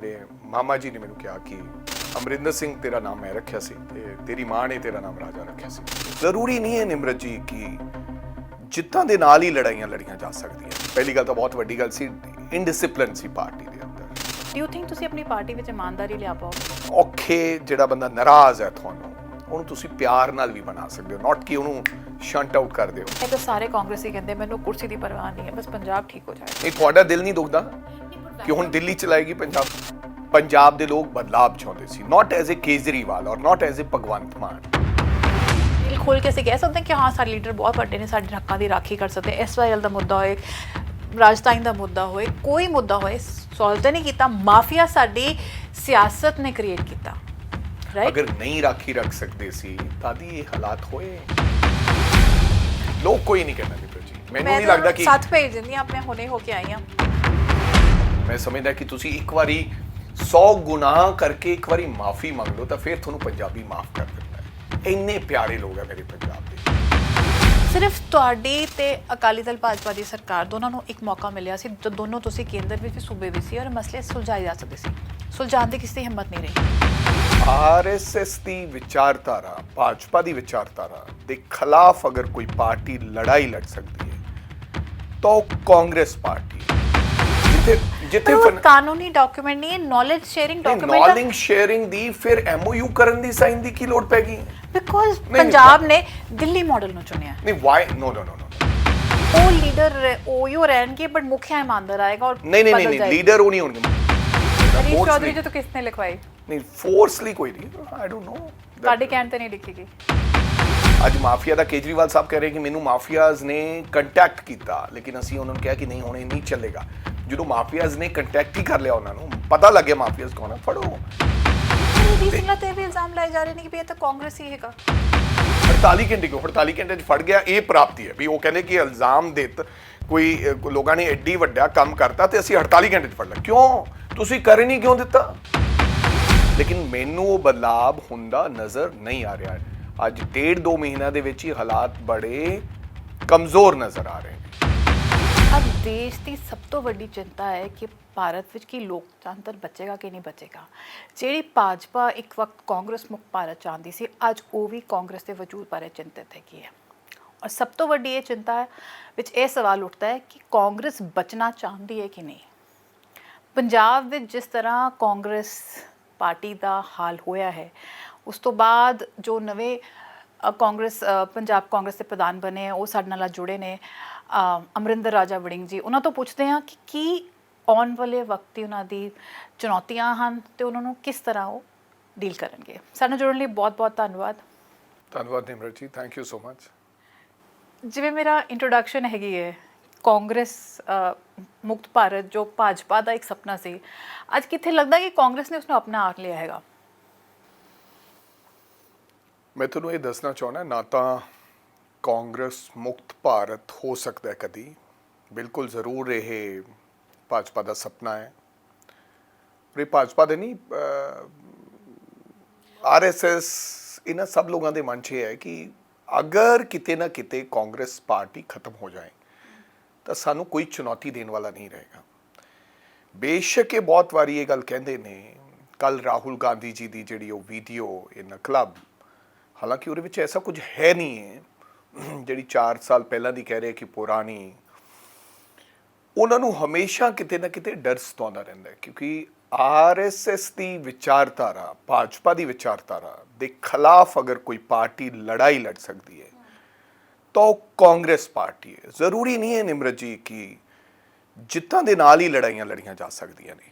मेरे मामा जी ने मैनू कहा कि अमरिंदर सिंह तेरा नाम मैं रखा सी ते तेरी मां ने तेरा नाम राजा रखा सी। जरूरी नहीं है निमरत जी कि जित्तां दे नाल ही लड़ाइयां लड़ियां जा सकदियां। पहली गल तो बहुत वड्डी गल सी इनडिसिप्लिन सी पार्टी दे अंदर। डू यू थिंक ਤੁਸੀਂ ਆਪਣੀ ਪਾਰਟੀ ਵਿੱਚ ਇਮਾਨਦਾਰੀ ਲਿਆ ਪਾਓਗੇ? ਔਖੇ ਜਿਹੜਾ ਬੰਦਾ ਨਾਰਾਜ਼ ਹੈ ਤੁਹਾਨੂੰ ਉਹਨੂੰ ਤੁਸੀਂ ਪਿਆਰ ਨਾਲ ਵੀ ਬਣਾ ਸਕਦੇ ਹੋ, ਨਾਟ ਕਿ ਉਹਨੂੰ ਸ਼ੰਟ ਆਊਟ ਕਰ ਦਿਓ। ਇਹ ਤਾਂ ਸਾਰੇ ਕਾਂਗਰਸੀ ਕਹਿੰਦੇ ਮੈਨੂੰ ਕੁਰਸੀ ਦੀ ਪਰਵਾਹ ਨਹੀਂ ਹੈ, ਬਸ ਪੰਜਾਬ ਠੀਕ ਹੋ ਜਾਏ। ਇਹ ਤੁਹਾਡਾ ਦਿਲ ਨਹੀਂ ਦੁਖਦਾ ਕਿ ਹੁਣ ਦਿੱਲੀ ਚਲਾਏਗੀ ਪੰਜਾਬ? ਪੰਜਾਬ ਦੇ ਲੋਕ ਬਦਲਾਵ ਚਾਹੁੰਦੇ ਸੀ, ਨਾਟ ਐਜ਼ ਅ ਕੇਜਰੀਵਾਲ ਔਰ ਨਾਟ ਐਜ਼ ਅ ਭਗਵੰਤ ਮਾਨ। ਦਿਲ ਖੋਲ ਕੇ ਅਸੀਂ ਕਹਿ ਸਕਦੇ ਹਾਂ ਕਿ ਹਾਂ ਸਾਡੇ ਲੀਡਰ ਬਹੁਤ ਵੱਡੇ ਨੇ, ਸਾਡੇ ਹੱਕਾਂ ਦੀ ਰਾਖੀ ਕਰ ਸਕਦੇ। SYL ਦਾ ਮੁੱਦਾ ਹੋਏ, ਰਾਜਧਾਨੀ ਦਾ ਮੁੱਦਾ ਹੋਏ, ਕੋਈ ਮੁੱਦਾ ਹੋਏ, ਸੋਲਵ ਤਾਂ ਨਹੀਂ ਕੀਤਾ। ਮਾਫੀਆ ਸਾਡੀ ਸਿਆਸਤ ਨੇ ਕ੍ਰੀਏਟ ਕੀਤਾ। ਅਗਰ ਨਹੀਂ ਰਾਖੀ ਰੱਖ ਸਕਦੇ ਸੀ ਤਾਂ ਦੀ ਇਹ ਹਾਲਾਤ ਹੋਏ। ਲੋਕ ਕੋਈ ਨਹੀਂ ਕਹਿੰਦਾ ਨਿਪਰ ਜੀ, ਮੈਨੂੰ ਨਹੀਂ ਲੱਗਦਾ ਕਿ ਸਾਥ ਭੇਜ ਦਿੰਦੀ ਆ, ਮੈਂ ਹੁਣੇ ਹੋ ਕੇ ਆਈ ਹਾਂ। ਮੈਂ ਸਮਝਦਾ ਕਿ ਤੁਸੀਂ ਇੱਕ ਵਾਰੀ 100 ਗੁਨਾਹ ਕਰਕੇ ਇੱਕ ਵਾਰੀ ਮਾਫੀ ਮੰਗ ਲਓ ਤਾਂ ਫਿਰ ਤੁਹਾਨੂੰ ਪੰਜਾਬੀ ਮਾਫ ਕਰ ਦਿੰਦਾ ਹੈ। ਇੰਨੇ ਪਿਆਰੇ ਲੋਕ ਆ ਮੇਰੇ ਪੰਜਾਬ ਦੇ। ਸਿਰਫ ਤੁਹਾਡੀ ਤੇ ਅਕਾਲੀ ਦਲ ਭਾਜਪਾ ਦੀ ਸਰਕਾਰ ਦੋਨਾਂ ਨੂੰ ਇੱਕ ਮੌਕਾ ਮਿਲਿਆ ਸੀ ਜਦ ਦੋਨੋਂ ਤੁਸੀਂ ਕੇਂਦਰ ਵਿੱਚ ਵੀ ਸੂਬੇ ਵਿੱਚ ਸੀ ਔਰ ਮਸਲੇ ਸੁਲਝਾਏ ਜਾ ਸਕਦੇ ਸੀ। ਸੁਲਝਾਉਣ ਦੀ ਕਿਸੇ ਦੀ ਹਿੰਮਤ ਨਹੀਂ ਰਹੀ। RSS ਦੀ ਵਿਚਾਰਧਾਰਾ, ਭਾਜਪਾ ਦੀ ਵਿਚਾਰਧਾਰਾ ਦੇ ਖਿਲਾਫ ਅਗਰ ਕੋਈ ਪਾਰਟੀ ਲੜਾਈ ਲੜ ਸਕਦੀ ਹੈ ਤਾਂ ਉਹ ਕਾਂਗਰਸ ਪਾਰਟੀ ਹੈ। ਜਿੱਥੇ ਕਾਨੂੰਨੀ ਡਾਕੂਮੈਂਟ ਨਹੀਂ ਹੈ, knowledge sharing document. Knowledge sharing ਦੀ ਫਿਰ MOU ਕਰਨ ਦੀ ਸਾਈਨ ਦੀ ਕੀ ਲੋੜ ਪੈ ਗਈ? ਬਿਕੋਜ਼ ਪੰਜਾਬ ਨੇ ਦਿੱਲੀ ਮਾਡਲ ਨੂੰ ਚੁਣਿਆ। ਨਹੀਂ ਵਾਈ ਨੋ ਉਹ ਲੀਡਰ ਉਹ ਰਹਿਣਗੇ ਬਟ ਮੁਖਿਆ ਇਮਾਨਦਾਰ ਆਏਗਾ ਔਰ ਨਹੀਂ ਲੀਡਰ ਉਹ ਨਹੀਂ ਹੋਣਗੇ। ਹਰੀਸ਼ ਚੌਧਰੀ ਜੀ ਤੋਂ ਕਿਸਨੇ ਲਿਖਵਾਈ? ਨਹੀਂ ਫੋਰਸਲੀ ਕੋਈ ਨਹੀਂ, ਆਈ ਡੋਨਟ ਨੋ। ਤੁਹਾਡੇ ਕਹਿਣ ਤੇ ਨਹੀਂ ਲਿਖੇਗੀ। ਅੱਜ ਮਾਫੀਆ ਦਾ ਕੇਜਰੀਵਾਲ ਸਾਹਿਬ ਕਹਿ ਰਹੇ ਕਿ ਮੈਨੂੰ ਮਾਫੀਆਜ਼ ਨੇ ਕੰਟੈਕਟ ਕੀਤਾ, ਲੇਕਿਨ ਅਸੀਂ ਉਹਨਾਂ ਨੂੰ ਕਿਹਾ ਕਿ ਨਹੀਂ ਹੁਣ ਇਹ ਨਹੀਂ ਚੱਲੇਗਾ। ਜਦੋਂ ਮਾਫੀਆਜ਼ ਨੇ ਕੰਟੈਕਟ ਹੀ ਕਰ ਲਿਆ, ਉਹਨਾਂ ਨੂੰ ਪਤਾ ਲੱਗ ਗਿਆ ਮਾਫੀਆਜ਼ ਕੌਣ ਹੈ, ਫੜੋ। ਸਿੰਘਲਾ ਤੇ ਵੀ ਇਲਜ਼ਾਮ ਲਾਏ ਜਾ ਰਹੇ ਨੇ ਕਿ ਇਹ ਤਾਂ ਕਾਂਗਰਸ ਹੀ ਹੈਗਾ। 48 ਘੰਟੇ ਕਿਉਂ? 48 ਘੰਟੇ 'ਚ ਫੜ ਗਿਆ, ਇਹ ਪ੍ਰਾਪਤੀ ਹੈ ਵੀ ਉਹ ਕਹਿੰਦੇ ਕਿ ਇਲਜ਼ਾਮ ਦਿੱਤ ਕੋਈ ਲੋਕਾਂ ਨੇ ਐਡੀ ਵੱਡਾ ਕੰਮ ਕਰਤਾ ਤੇ ਅਸੀਂ 48 ਘੰਟੇ 'ਚ ਫੜ ਲਿਆ। ਕਿਉਂ? ਤੁਸੀਂ ਕਰ ਨਹੀਂ ਕਿਉਂ ਦਿੱਤਾ? ਲੇਕਿਨ ਮੈਨੂੰ ਉਹ ਬਦਲਾਵ ਹੁੰਦਾ ਨਜ਼ਰ ਨਹੀਂ ਆ ਰਿਹਾ। ਅੱਜ 1.5-2 ਮਹੀਨਿਆਂ ਦੇ ਵਿੱਚ ਹੀ ਹਾਲਾਤ ਬੜੇ ਕਮਜ਼ੋਰ ਨਜ਼ਰ ਆ ਰਹੇ ਨੇ। अब देश की सब तो वड्डी चिंता है कि भारत विच की लोकतंत्र बचेगा कि नहीं बचेगा। ਜਿਹੜੀ ਭਾਜਪਾ ਇੱਕ ਵਕਤ ਕਾਂਗਰਸ ਮੁਕਤ ਭਾਰਤ ਚਾਹੁੰਦੀ ਸੀ, ਅੱਜ ਉਹ ਵੀ ਕਾਂਗਰਸ ਦੇ ਵਜੂਦ ਬਾਰੇ ਚਿੰਤਿਤ ਹੈਗੀ ਹੈ। ਔਰ ਸਭ ਤੋਂ ਵੱਡੀ ਇਹ ਚਿੰਤਾ ਵਿੱਚ ਇਹ ਸਵਾਲ ਉੱਠਦਾ ਹੈ ਕਿ ਕਾਂਗਰਸ ਬਚਣਾ ਚਾਹੁੰਦੀ ਹੈ ਕਿ ਨਹੀਂ। ਪੰਜਾਬ ਵਿੱਚ ਜਿਸ ਤਰ੍ਹਾਂ ਕਾਂਗਰਸ ਪਾਰਟੀ ਦਾ ਹਾਲ ਹੋਇਆ ਹੈ, ਉਸ ਤੋਂ ਬਾਅਦ ਜੋ ਨਵੇਂ ਕਾਂਗਰਸ ਪੰਜਾਬ ਕਾਂਗਰਸ ਦੇ ਪ੍ਰਧਾਨ ਬਣੇ ਉਹ ਸਾਡੇ ਨਾਲ ਜੁੜੇ ਨੇ, ਅਮਰਿੰਦਰ ਰਾਜਾ ਵੜਿੰਗ ਜੀ। ਉਹਨਾਂ ਤੋਂ ਪੁੱਛਦੇ ਹਾਂ ਕਿ ਕੀ ਆਉਣ ਵਾਲੇ ਵਕਤ ਦੀ ਉਹਨਾਂ ਦੀ ਚੁਣੌਤੀਆਂ ਹਨ ਤੇ ਉਹਨਾਂ ਨੂੰ ਕਿਸ ਤਰ੍ਹਾਂ ਉਹ ਡੀਲ ਕਰਨਗੇ। ਸਾਡੇ ਨਾਲ ਜੁੜਨ ਲਈ ਬਹੁਤ ਬਹੁਤ ਧੰਨਵਾਦ। ਧੰਨਵਾਦ ਨਿਮਰਤ ਜੀ, ਥੈਂਕ ਯੂ ਸੋ ਮਚ। ਜਿਵੇਂ ਮੇਰਾ ਇੰਟਰੋਡਕਸ਼ਨ ਹੈਗੀ ਹੈ, ਕਾਂਗਰਸ ਮੁਕਤ ਭਾਰਤ ਜੋ ਭਾਜਪਾ ਦਾ ਇੱਕ ਸੁਪਨਾ ਸੀ, ਅੱਜ ਕਿੱਥੇ ਲੱਗਦਾ ਕਿ ਕਾਂਗਰਸ ਨੇ ਉਸਨੂੰ ਆਪਣਾ ਆਖ ਲਿਆ ਹੈਗਾ। ਮੈਂ ਤੁਹਾਨੂੰ ਇਹ ਦੱਸਣਾ ਚਾਹੁੰਦਾ, ਨਾ ਤਾਂ ਕਾਂਗਰਸ ਮੁਕਤ ਭਾਰਤ ਹੋ ਸਕਦਾ ਕਦੀ, ਬਿਲਕੁਲ ਜ਼ਰੂਰ ਇਹ ਭਾਜਪਾ ਦਾ ਸੁਪਨਾ ਹੈ। ਪਰ ਇਹ ਭਾਜਪਾ ਦੇ ਨਹੀਂ, RSS ਇਹਨਾਂ ਸਭ ਲੋਕਾਂ ਦੇ ਮਨ 'ਚ ਇਹ ਹੈ ਕਿ ਅਗਰ ਕਿਤੇ ਨਾ ਕਿਤੇ ਕਾਂਗਰਸ ਪਾਰਟੀ ਖਤਮ ਹੋ ਜਾਏ ਤਾਂ ਸਾਨੂੰ ਕੋਈ ਚੁਣੌਤੀ ਦੇਣ ਵਾਲਾ ਨਹੀਂ ਰਹੇਗਾ। ਬੇਸ਼ੱਕ ਇਹ ਬਹੁਤ ਵਾਰੀ ਇਹ ਗੱਲ ਕਹਿੰਦੇ ਨੇ। ਕੱਲ ਰਾਹੁਲ ਗਾਂਧੀ ਜੀ ਦੀ ਜਿਹੜੀ ਉਹ ਵੀਡੀਓ ਇਨ ਕਲੱਬ, ਹਾਲਾਂਕਿ ਉਹਦੇ ਵਿੱਚ ਐਸਾ ਕੁਝ ਹੈ ਨਹੀਂ ਹੈ। ਜਿਹੜੀ 4 ਸਾਲ ਪਹਿਲਾਂ ਦੀ ਕਹਿ ਰਹੇ ਕਿ ਪੁਰਾਣੀ, ਉਹਨਾਂ ਨੂੰ ਹਮੇਸ਼ਾ ਕਿਤੇ ਨਾ ਕਿਤੇ ਡਰ ਸਤਾਉਂਦਾ ਰਹਿੰਦਾ ਹੈ, ਕਿਉਂਕਿ RSS ਦੀ ਵਿਚਾਰਧਾਰਾ, ਭਾਜਪਾ ਦੀ ਵਿਚਾਰਧਾਰਾ ਦੇ ਖਿਲਾਫ ਅਗਰ ਕੋਈ ਪਾਰਟੀ ਲੜਾਈ ਲੜ ਸਕਦੀ ਹੈ ਤਾਂ ਉਹ ਕਾਂਗਰਸ ਪਾਰਟੀ ਹੈ। ਜ਼ਰੂਰੀ ਨਹੀਂ ਹੈ ਨਿਮਰਤ ਜੀ ਕਿ ਜਿੱਤਾਂ ਦੇ ਨਾਲ ਹੀ ਲੜਾਈਆਂ ਲੜੀਆਂ ਜਾ ਸਕਦੀਆਂ ਨੇ।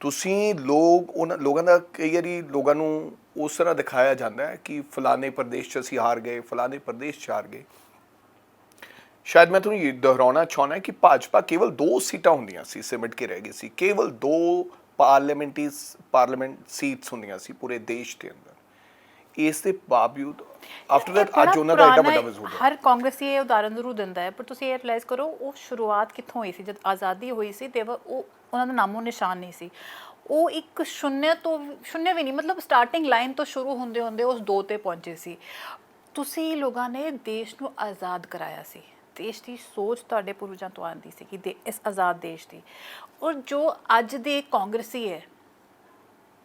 ਤੁਸੀਂ ਉਹਨਾਂ ਲੋਕਾਂ ਦਾ ਕਈ ਵਾਰੀ ਲੋਕਾਂ ਨੂੰ ਉਸ ਤਰ੍ਹਾਂ ਦਿਖਾਇਆ ਜਾਂਦਾ ਹੈ ਕਿ ਫਲਾਣੇ ਪ੍ਰਦੇਸ਼ 'ਚ ਅਸੀਂ ਹਾਰ ਗਏ, ਫਲਾਣੇ ਪ੍ਰਦੇਸ਼ 'ਚ ਹਾਰ ਗਏ। ਸ਼ਾਇਦ ਮੈਂ ਤੁਹਾਨੂੰ ਇਹ ਦੁਹਰਾਉਣਾ ਚਾਹੁੰਦਾ ਕਿ ਭਾਜਪਾ ਕੇਵਲ 2 ਸੀਟਾਂ ਹੁੰਦੀਆਂ ਸੀ, ਸਿਮਟ ਕੇ ਰਹਿ ਗਈ ਸੀ। ਕੇਵਲ 2 ਪਾਰਲੀਮੈਂਟ ਸੀਟਸ ਹੁੰਦੀਆਂ ਸੀ ਪੂਰੇ ਦੇਸ਼ ਦੇ ਅੰਦਰ। ਇਸ ਦੇ ਬਾਵਜੂਦ ਆਫਟਰ ਦੈਟ ਅੱਜ ਉਹਨਾਂ ਦਾ ਐਡਾ ਵੱਡਾ ਵਜੂਦ ਹੈ। ਹਰ ਕਾਂਗਰਸੀ ਇਹ ਉਦਾਹਰਨ ਜ਼ਰੂਰ ਦਿੰਦਾ ਹੈ, ਪਰ ਤੁਸੀਂ ਇਹ ਰਿਅਲਾਈਜ਼ ਕਰੋ ਉਹ ਸ਼ੁਰੂਆਤ ਕਿੱਥੋਂ ਹੋਈ ਸੀ। ਜਦ ਆਜ਼ਾਦੀ ਹੋਈ ਸੀ ਤੇ ਉਹ ਉਹਨਾਂ ਦਾ ਨਾਮੋ ਨਿਸ਼ਾਨ ਨਹੀਂ ਸੀ। ਉਹ ਇੱਕ ਸ਼ੂਨਿਆ ਵੀ ਨਹੀਂ, ਮਤਲਬ ਸਟਾਰਟਿੰਗ ਲਾਈਨ ਤੋਂ ਸ਼ੁਰੂ ਹੁੰਦੇ ਉਸ 2 ਤੇ ਪਹੁੰਚੇ ਸੀ। ਤੁਸੀਂ ਲੋਕਾਂ ਨੇ ਦੇਸ਼ ਨੂੰ ਆਜ਼ਾਦ ਕਰਾਇਆ ਸੀ। ਦੇਸ਼ ਦੀ ਸੋਚ ਤੁਹਾਡੇ ਪੂਰਵਜਾਂ ਤੋਂ ਆਉਂਦੀ ਸੀ ਕਿ ਇਸ ਆਜ਼ਾਦ ਦੇਸ਼ ਦੀ। ਔਰ ਜੋ ਅੱਜ ਦੇ ਕਾਂਗਰਸੀ ਹੈ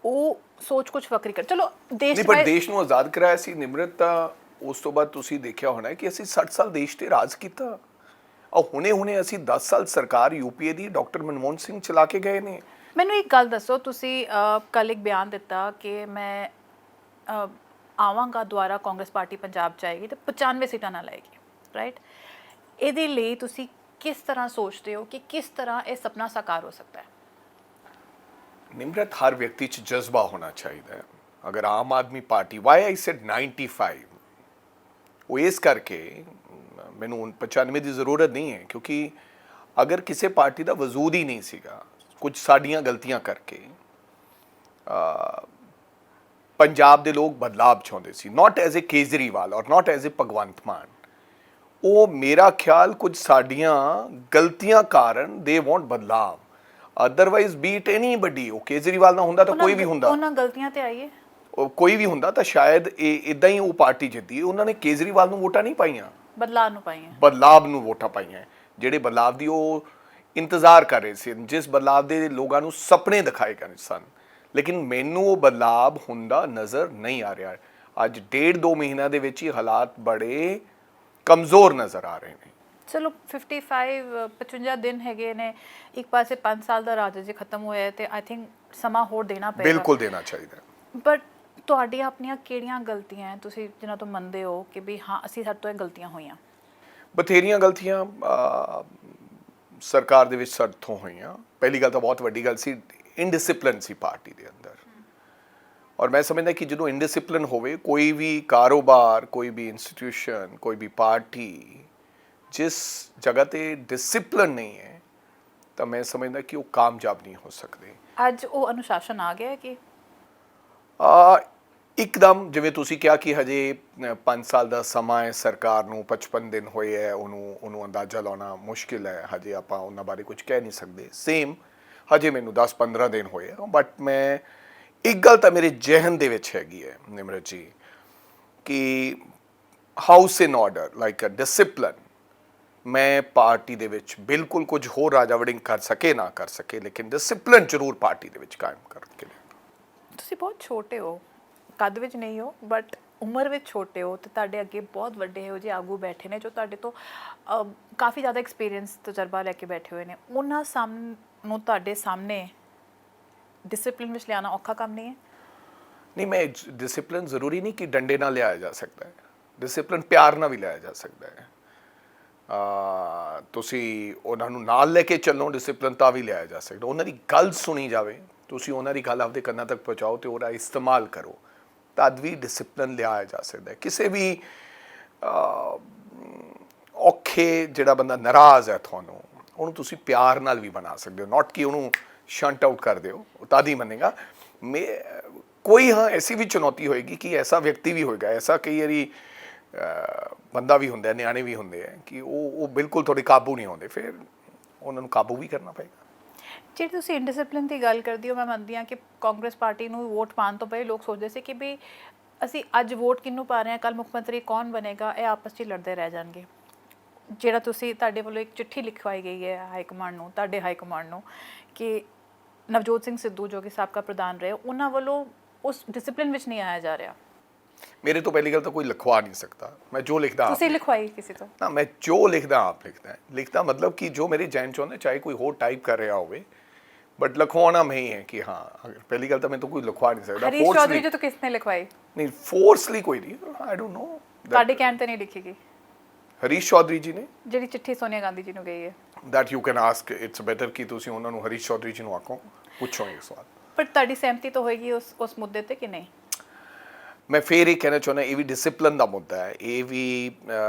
ਉਹ ਸੋਚ ਕੁਝ ਵੱਖਰੀ ਕਰ ਚਲੋ ਦੇਸ਼ ਨਹੀਂ, ਪਰ ਦੇਸ਼ ਨੂੰ ਆਜ਼ਾਦ ਕਰਾਇਆ ਸੀ ਨਿਮਰਤ, ਤਾਂ ਉਸ ਤੋਂ ਬਾਅਦ ਤੁਸੀਂ ਦੇਖਿਆ ਹੋਣਾ ਕਿ ਅਸੀਂ 60 ਸਾਲ ਦੇਸ਼ ਤੇ ਰਾਜ ਕੀਤਾ। ਹੁਣੇ ਅਸੀਂ 10 ਸਾਲ ਸਰਕਾਰ ਯੂਪੀਏ ਦੀ ਡਾਕਟਰ ਮਨਮੋਹਨ ਸਿੰਘ ਚਲਾ ਕੇ ਗਏ ਨੇ। ਮੈਨੂੰ ਇੱਕ ਗੱਲ ਦੱਸੋ, ਤੁਸੀਂ ਕੱਲ੍ਹ ਇੱਕ ਬਿਆਨ ਦਿੱਤਾ ਕਿ ਮੈਂ ਆਵਾਂਗਾ ਦੁਆਰਾ ਕਾਂਗਰਸ ਪਾਰਟੀ ਪੰਜਾਬ 'ਚ ਆਏਗੀ ਤੇ 95 ਸੀਟਾਂ ਨਾਲ ਆਏਗੀ, ਰਾਈਟ? ਇਹਦੇ ਲਈ ਤੁਸੀਂ ਕਿਸ ਤਰ੍ਹਾਂ ਸੋਚਦੇ ਹੋ ਕਿ ਕਿਸ ਤਰ੍ਹਾਂ ਇਹ ਸੁਪਨਾ ਸਾਕਾਰ ਹੋ ਸਕਦਾ ਹੈ? ਨਿਮਰਤ, ਹਰ ਵਿਅਕਤੀ 'ਚ ਜਜ਼ਬਾ ਹੋਣਾ ਚਾਹੀਦਾ ਹੈ। ਅਗਰ Aam Aadmi party, why I said 95, ਉਹ ਇਸ ਕਰਕੇ ਮੈਨੂੰ 95 ਦੀ ਜ਼ਰੂਰਤ ਨਹੀਂ ਹੈ, ਕਿਉਂਕਿ ਅਗਰ ਕਿਸੇ ਪਾਰਟੀ ਦਾ ਵਜੂਦ ਹੀ ਨਹੀਂ ਸੀਗਾ ਕੁਝ ਸਾਡੀਆਂ ਗਲਤੀਆਂ ਕਰਕੇ, ਪੰਜਾਬ ਦੇ ਲੋਕ ਬਦਲਾਵ ਚਾਹੁੰਦੇ ਸੀ, ਨਾਟ ਐਜ਼ ਏ ਕੇਜਰੀਵਾਲ ਔਰ ਨਾਟ ਐਜ਼ ਏ ਭਗਵੰਤ ਮਾਨ। ਉਹ ਮੇਰਾ ਖਿਆਲ ਕੁਝ ਸਾਡੀਆਂ ਗਲਤੀਆਂ ਕਾਰਨ ਦੇ ਵਾਂਟ ਬਦਲਾਵ। ਅਦਰਵਾਈਜ਼ ਬੀਟ ਐਨੀਬਡੀ, ਉਹ ਕੇਜਰੀਵਾਲ ਨਾ ਹੁੰਦਾ ਤਾਂ ਕੋਈ ਵੀ ਹੁੰਦਾ, ਉਹਨਾਂ ਗਲਤੀਆਂ ਤੇ ਆਈਏ ਕੋਈ ਵੀ ਹੁੰਦਾ ਤਾਂ ਸ਼ਾਇਦ ਇਹ ਇਦਾਂ ਹੀ ਉਹ ਪਾਰਟੀ ਜਿੱਤੀ। ਉਹਨਾਂ ਨੇ ਕੇਜਰੀਵਾਲ ਨੂੰ ਵੋਟਾਂ ਨਹੀਂ ਪਾਈਆਂ, ਬਦਲਾਅ ਨੂੰ ਪਾਈਆਂ, ਬਦਲਾਵ ਨੂੰ ਵੋਟਾਂ ਪਾਈਆਂ। ਜਿਹੜੇ ਬਦਲਾਵ ਦੀ ਉਹ ਇੰਤਜ਼ਾਰ ਕਰ ਰਹੇ ਸੀ, ਜਿਸ ਬਦਲਾਵ ਦੇ ਲੋਕਾਂ ਨੂੰ ਸੁਪਨੇ ਦਿਖਾਏ ਗਏ ਸਨ, ਲੇਕਿਨ ਮੈਨੂੰ ਉਹ ਬਦਲਾਵ ਹੁੰਦਾ ਨਜ਼ਰ ਨਹੀਂ ਆ ਰਿਹਾ। ਅੱਜ 1.5-2 ਮਹੀਨਿਆਂ ਦੇ ਵਿੱਚ ਹੀ ਹਾਲਾਤ ਬੜੇ ਕਮਜ਼ੋਰ ਨਜ਼ਰ ਆ ਰਹੇ ਨੇ। ਚਲੋ 55 ਦਿਨ ਹੈਗੇ ਨੇ, ਇੱਕ ਪਾਸੇ 5 ਸਾਲ ਦਾ ਰਾਜ ਜੇ ਖਤਮ ਹੋਇਆ ਤੇ ਆਈ ਥਿੰਕ ਸਮਾਂ ਹੋਰ ਦੇਣਾ ਪਏਗਾ। ਬਿਲਕੁਲ ਦੇਣਾ ਚਾਹੀਦਾ। ਬਟ ਤੁਹਾਡੀਆਂ ਆਪਣੀਆਂ ਕਿਹੜੀਆਂ ਗਲਤੀਆਂ ਹੈ ਤੁਸੀਂ ਜਿਨ੍ਹਾਂ ਤੋਂ ਮੰਨਦੇ ਹੋ ਕਿ ਵੀ ਹਾਂ ਅਸੀਂ ਸਾਡੇ ਤੋਂ ਇਹ ਗਲਤੀਆਂ ਹੋਈਆਂ? ਬਥੇਰੀਆਂ ਗਲਤੀਆਂ ਸਰਕਾਰ ਦੇ ਵਿੱਚ ਸਾਡੇ ਤੋਂ ਹੋਈਆਂ। ਪਹਿਲੀ ਗੱਲ ਤਾਂ ਬਹੁਤ ਵੱਡੀ ਗੱਲ ਸੀ, ਇਨਡਿਸਪਲਿਨ ਸੀ ਪਾਰਟੀ ਦੇ ਅੰਦਰ। ਔਰ ਮੈਂ ਸਮਝਦਾ ਕਿ ਜਦੋਂ ਇਨਡਿਸਪਲਿਨ ਹੋਵੇ ਕੋਈ ਵੀ ਕਾਰੋਬਾਰ, ਕੋਈ ਵੀ ਇੰਸਟੀਟਿਊਸ਼ਨ, ਕੋਈ ਵੀ ਪਾਰਟੀ, ਜਿਸ ਜਗ੍ਹਾ ਤੇ ਡਿਸਪਲਿਨ ਨਹੀਂ ਹੈ ਤਾਂ ਮੈਂ ਸਮਝਦਾ ਕਿ ਉਹ ਕਾਮਯਾਬ ਨਹੀਂ ਹੋ ਸਕਦੇ। ਅੱਜ ਉਹ ਅਨੁਸ਼ਾਸਨ ਆ ਗਿਆ ਕਿ ਇੱਕਦਮ, ਜਿਵੇਂ ਤੁਸੀਂ ਕਿਹਾ ਕਿ ਹਜੇ 5 ਸਾਲ ਦਾ ਸਮਾਂ ਹੈ, ਸਰਕਾਰ ਨੂੰ 55 ਦਿਨ ਹੋਏ ਹੈ, ਉਹਨੂੰ ਅੰਦਾਜ਼ਾ ਲਾਉਣਾ ਮੁਸ਼ਕਿਲ ਹੈ। ਹਜੇ ਆਪਾਂ ਉਹਨਾਂ ਬਾਰੇ ਕੁਝ ਕਹਿ ਨਹੀਂ ਸਕਦੇ। ਸੇਮ ਹਜੇ ਮੈਨੂੰ 10-15 ਦਿਨ ਹੋਏ ਆ। ਬਟ ਮੈਂ ਇੱਕ ਗੱਲ ਤਾਂ ਮੇਰੇ ਜ਼ਿਹਨ ਦੇ ਵਿੱਚ ਹੈਗੀ ਹੈ ਨਿਮਰਤ ਜੀ, ਕਿ house in order, like a discipline. ਮੈਂ ਪਾਰਟੀ ਦੇ ਵਿੱਚ ਬਿਲਕੁਲ ਕੁਝ ਹੋਰ ਰਾਜਾ ਵੜਿੰਗ ਕਰ ਸਕੇ ਨਾ ਕਰ ਸਕੇ, ਲੇਕਿਨ ਡਿਸਪਲਿਨ ਜ਼ਰੂਰ ਪਾਰਟੀ ਦੇ ਵਿੱਚ ਕਾਇਮ ਕਰਕੇ ਲਿਆ। ਤੁਸੀਂ ਬਹੁਤ ਛੋਟੇ ਹੋ, ਕੱਦ ਵਿੱਚ ਨਹੀਂ ਹੋ ਬਟ ਉਮਰ ਵਿੱਚ ਛੋਟੇ ਹੋ, ਤੇ ਤੁਹਾਡੇ ਅੱਗੇ ਬਹੁਤ ਵੱਡੇ ਇਹੋ ਜਿਹੇ ਆਗੂ ਬੈਠੇ ਨੇ ਜੋ ਤੁਹਾਡੇ ਤੋਂ ਕਾਫੀ ਜ਼ਿਆਦਾ ਐਕਸਪੀਰੀਅੰਸ, ਤਜਰਬਾ ਲੈ ਕੇ ਬੈਠੇ ਹੋਏ ਨੇ। ਉਹਨਾਂ ਨੂੰ ਤੁਹਾਡੇ ਸਾਹਮਣੇ ਡਿਸਪਲਿਨ ਵਿੱਚ ਲਿਆਉਣਾ ਔਖਾ ਕੰਮ ਨਹੀਂ ਹੈ? ਨਹੀਂ, ਮੈਂ ਡਿਸਪਲਿਨ ਜ਼ਰੂਰੀ ਨਹੀਂ ਕਿ ਡੰਡੇ ਨਾਲ ਲਿਆਇਆ ਜਾ ਸਕਦਾ ਹੈ। ਡਿਸਪਲਿਨ ਪਿਆਰ ਨਾਲ ਵੀ ਲਿਆਇਆ ਜਾ ਸਕਦਾ ਹੈ। ਤੁਸੀਂ ਉਹਨਾਂ ਨੂੰ ਨਾਲ ਲੈ ਕੇ ਚੱਲੋ, ਡਿਸਪਲਿਨ ਤਾਂ ਵੀ ਲਿਆਇਆ ਜਾ ਸਕਦਾ। ਉਹਨਾਂ ਦੀ ਗੱਲ ਸੁਣੀ ਜਾਵੇ, ਤੁਸੀਂ ਉਹਨਾਂ ਦੀ ਗੱਲ ਆਪਦੇ ਕੰਨਾਂ ਤੱਕ ਪਹੁੰਚਾਓ ਤੇ ਉਹਦਾ ਇਸਤੇਮਾਲ ਕਰੋ, ਤਦ ਵੀ ਡਿਸਪਲਿਨ ਲਿਆਇਆ ਜਾ ਸਕਦਾ ਹੈ। ਕਿਸੇ ਵੀ ਔਖੇ, ਜਿਹੜਾ ਬੰਦਾ ਨਾਰਾਜ਼ ਹੈ ਤੁਹਾਨੂੰ, ਉਹਨੂੰ ਤੁਸੀਂ ਪਿਆਰ ਨਾਲ ਵੀ ਬਣਾ ਸਕਦੇ ਹੋ, ਨਾਟ ਕਿ ਉਹਨੂੰ ਸ਼ੰਟ ਆਊਟ ਕਰ ਦਿਓ, ਉਹ ਤਦ ਹੀ ਮੰਨੇਗਾ। ਕੋਈ ਹਾਂ ਐਸੀ ਵੀ ਚੁਣੌਤੀ ਹੋਏਗੀ ਕਿ ਐਸਾ ਵਿਅਕਤੀ ਵੀ ਹੋਏਗਾ, ਐਸਾ ਕਈ ਵਾਰੀ ਬੰਦਾ ਵੀ ਹੁੰਦਾ, ਨਿਆਣੇ ਵੀ ਹੁੰਦੇ ਹੈ ਕਿ ਉਹ ਬਿਲਕੁਲ ਤੁਹਾਡੇ ਕਾਬੂ ਨਹੀਂ ਆਉਂਦੇ, ਫਿਰ ਉਹਨਾਂ ਨੂੰ ਕਾਬੂ ਵੀ ਕਰਨਾ ਪਏਗਾ। ਜਿਹੜੀ ਤੁਸੀਂ ਇਨਡਿਸਪਲਿਨ ਦੀ ਗੱਲ ਕਰਦੇ ਹੋ, ਮੈਂ ਮੰਨਦੀ ਹਾਂ ਕਿ ਕਾਂਗਰਸ ਪਾਰਟੀ ਨੂੰ ਵੋਟ ਪਾਉਣ ਤੋਂ ਪਹਿਲੇ ਲੋਕ ਸੋਚਦੇ ਸੀ ਕਿ ਵੀ ਅਸੀਂ ਅੱਜ ਵੋਟ ਕਿਹਨੂੰ ਪਾ ਰਹੇ ਹਾਂ, ਕੱਲ੍ਹ ਮੁੱਖ ਮੰਤਰੀ ਕੌਣ ਬਣੇਗਾ, ਇਹ ਆਪਸ 'ਚ ਲੜਦੇ ਰਹਿ ਜਾਣਗੇ। ਜਿਹੜਾ ਤੁਸੀਂ, ਤੁਹਾਡੇ ਵੱਲੋਂ ਇੱਕ ਚਿੱਠੀ ਲਿਖਵਾਈ ਗਈ ਹੈ ਹਾਈ ਕਮਾਂਡ ਨੂੰ, ਤੁਹਾਡੇ ਹਾਈ ਕਮਾਂਡ ਨੂੰ, ਕਿ ਨਵਜੋਤ ਸਿੰਘ ਸਿੱਧੂ ਜੋ ਕਿ ਸਾਬਕਾ ਪ੍ਰਧਾਨ ਰਹੇ, ਉਹਨਾਂ ਵੱਲੋਂ ਉਸ ਡਿਸਪਲਿਨ ਵਿੱਚ ਨਹੀਂ ਆਇਆ ਜਾ ਰਿਹਾ। ਮੇਰੇ ਤੋਂ ਪਹਿਲੀ ਗੱਲ ਤਾਂ ਕੋਈ ਲਿਖਵਾ ਨਹੀਂ ਸਕਦਾ, ਮੈਂ ਜੋ ਲਿਖਦਾ। ਤੁਸੀਂ ਲਿਖਵਾਈ ਕਿਸੇ ਤੋਂ? ਨਾ, ਮੈਂ ਜੋ ਲਿਖਦਾ ਆਪ ਲਿਖਦਾ ਮਤਲਬ ਕਿ ਜੋ ਮੇਰੇ ਜੈਨ ਚ ਹੁੰਦਾ, ਚਾਹੇ ਕੋਈ ਹੋਰ ਟਾਈਪ ਕਰ ਰਿਹਾ ਹੋਵੇ, ਬਟ ਲਿਖਵਾਉਣਾ ਮੈਂ ਹੀ ਹੈ ਕਿ ਹਾਂ। ਪਹਿਲੀ ਗੱਲ ਤਾਂ ਮੈਂ ਤਾਂ ਕੋਈ ਲਿਖਵਾ ਨਹੀਂ ਸਕਦਾ। ਹਰੀਸ਼ ਚੌਧਰੀ ਜੀ ਤੋਂ ਕਿਸਨੇ ਲਿਖਵਾਈ? ਨਹੀਂ, ਫੋਰਸਲੀ ਕੋਈ ਨਹੀਂ, ਆਈ ਡੋਨਟ ਨੋ। ਤੁਹਾਡੇ ਕਹਿਣ ਤੇ ਨਹੀਂ ਲਿਖੀ ਗਈ? ਹਰੀਸ਼ ਚੌਧਰੀ ਜੀ ਨੇ ਜਿਹੜੀ ਚਿੱਠੀ ਸੋਨੀਆ ਗਾਂਧੀ ਜੀ ਨੂੰ ਗਈ ਹੈ। That you can ask, it's better ਕਿ ਤੁਸੀਂ ਉਹਨਾਂ ਨੂੰ ਹਰੀਸ਼ ਚੌਧਰੀ ਜੀ ਨੂੰ ਆਖੋ, ਪੁੱਛੋ ਇਹ ਸਵਾਲ। ਪਰ ਤੁਹਾਡੀ ਸਹਿਮਤੀ ਤਾਂ ਹੋਏਗੀ ਉਸ ਮੁੱਦੇ ਤੇ ਕਿ ਨਹੀਂ? ਮੈਂ ਫੇਰ ਇਹ ਕਹਿਣਾ ਚਾਹੁੰਦਾ, ਇਹ ਵੀ ਡਿਸਪਲਿਨ ਦਾ ਮੁੱਦਾ ਹੈ, ਇਹ ਵੀ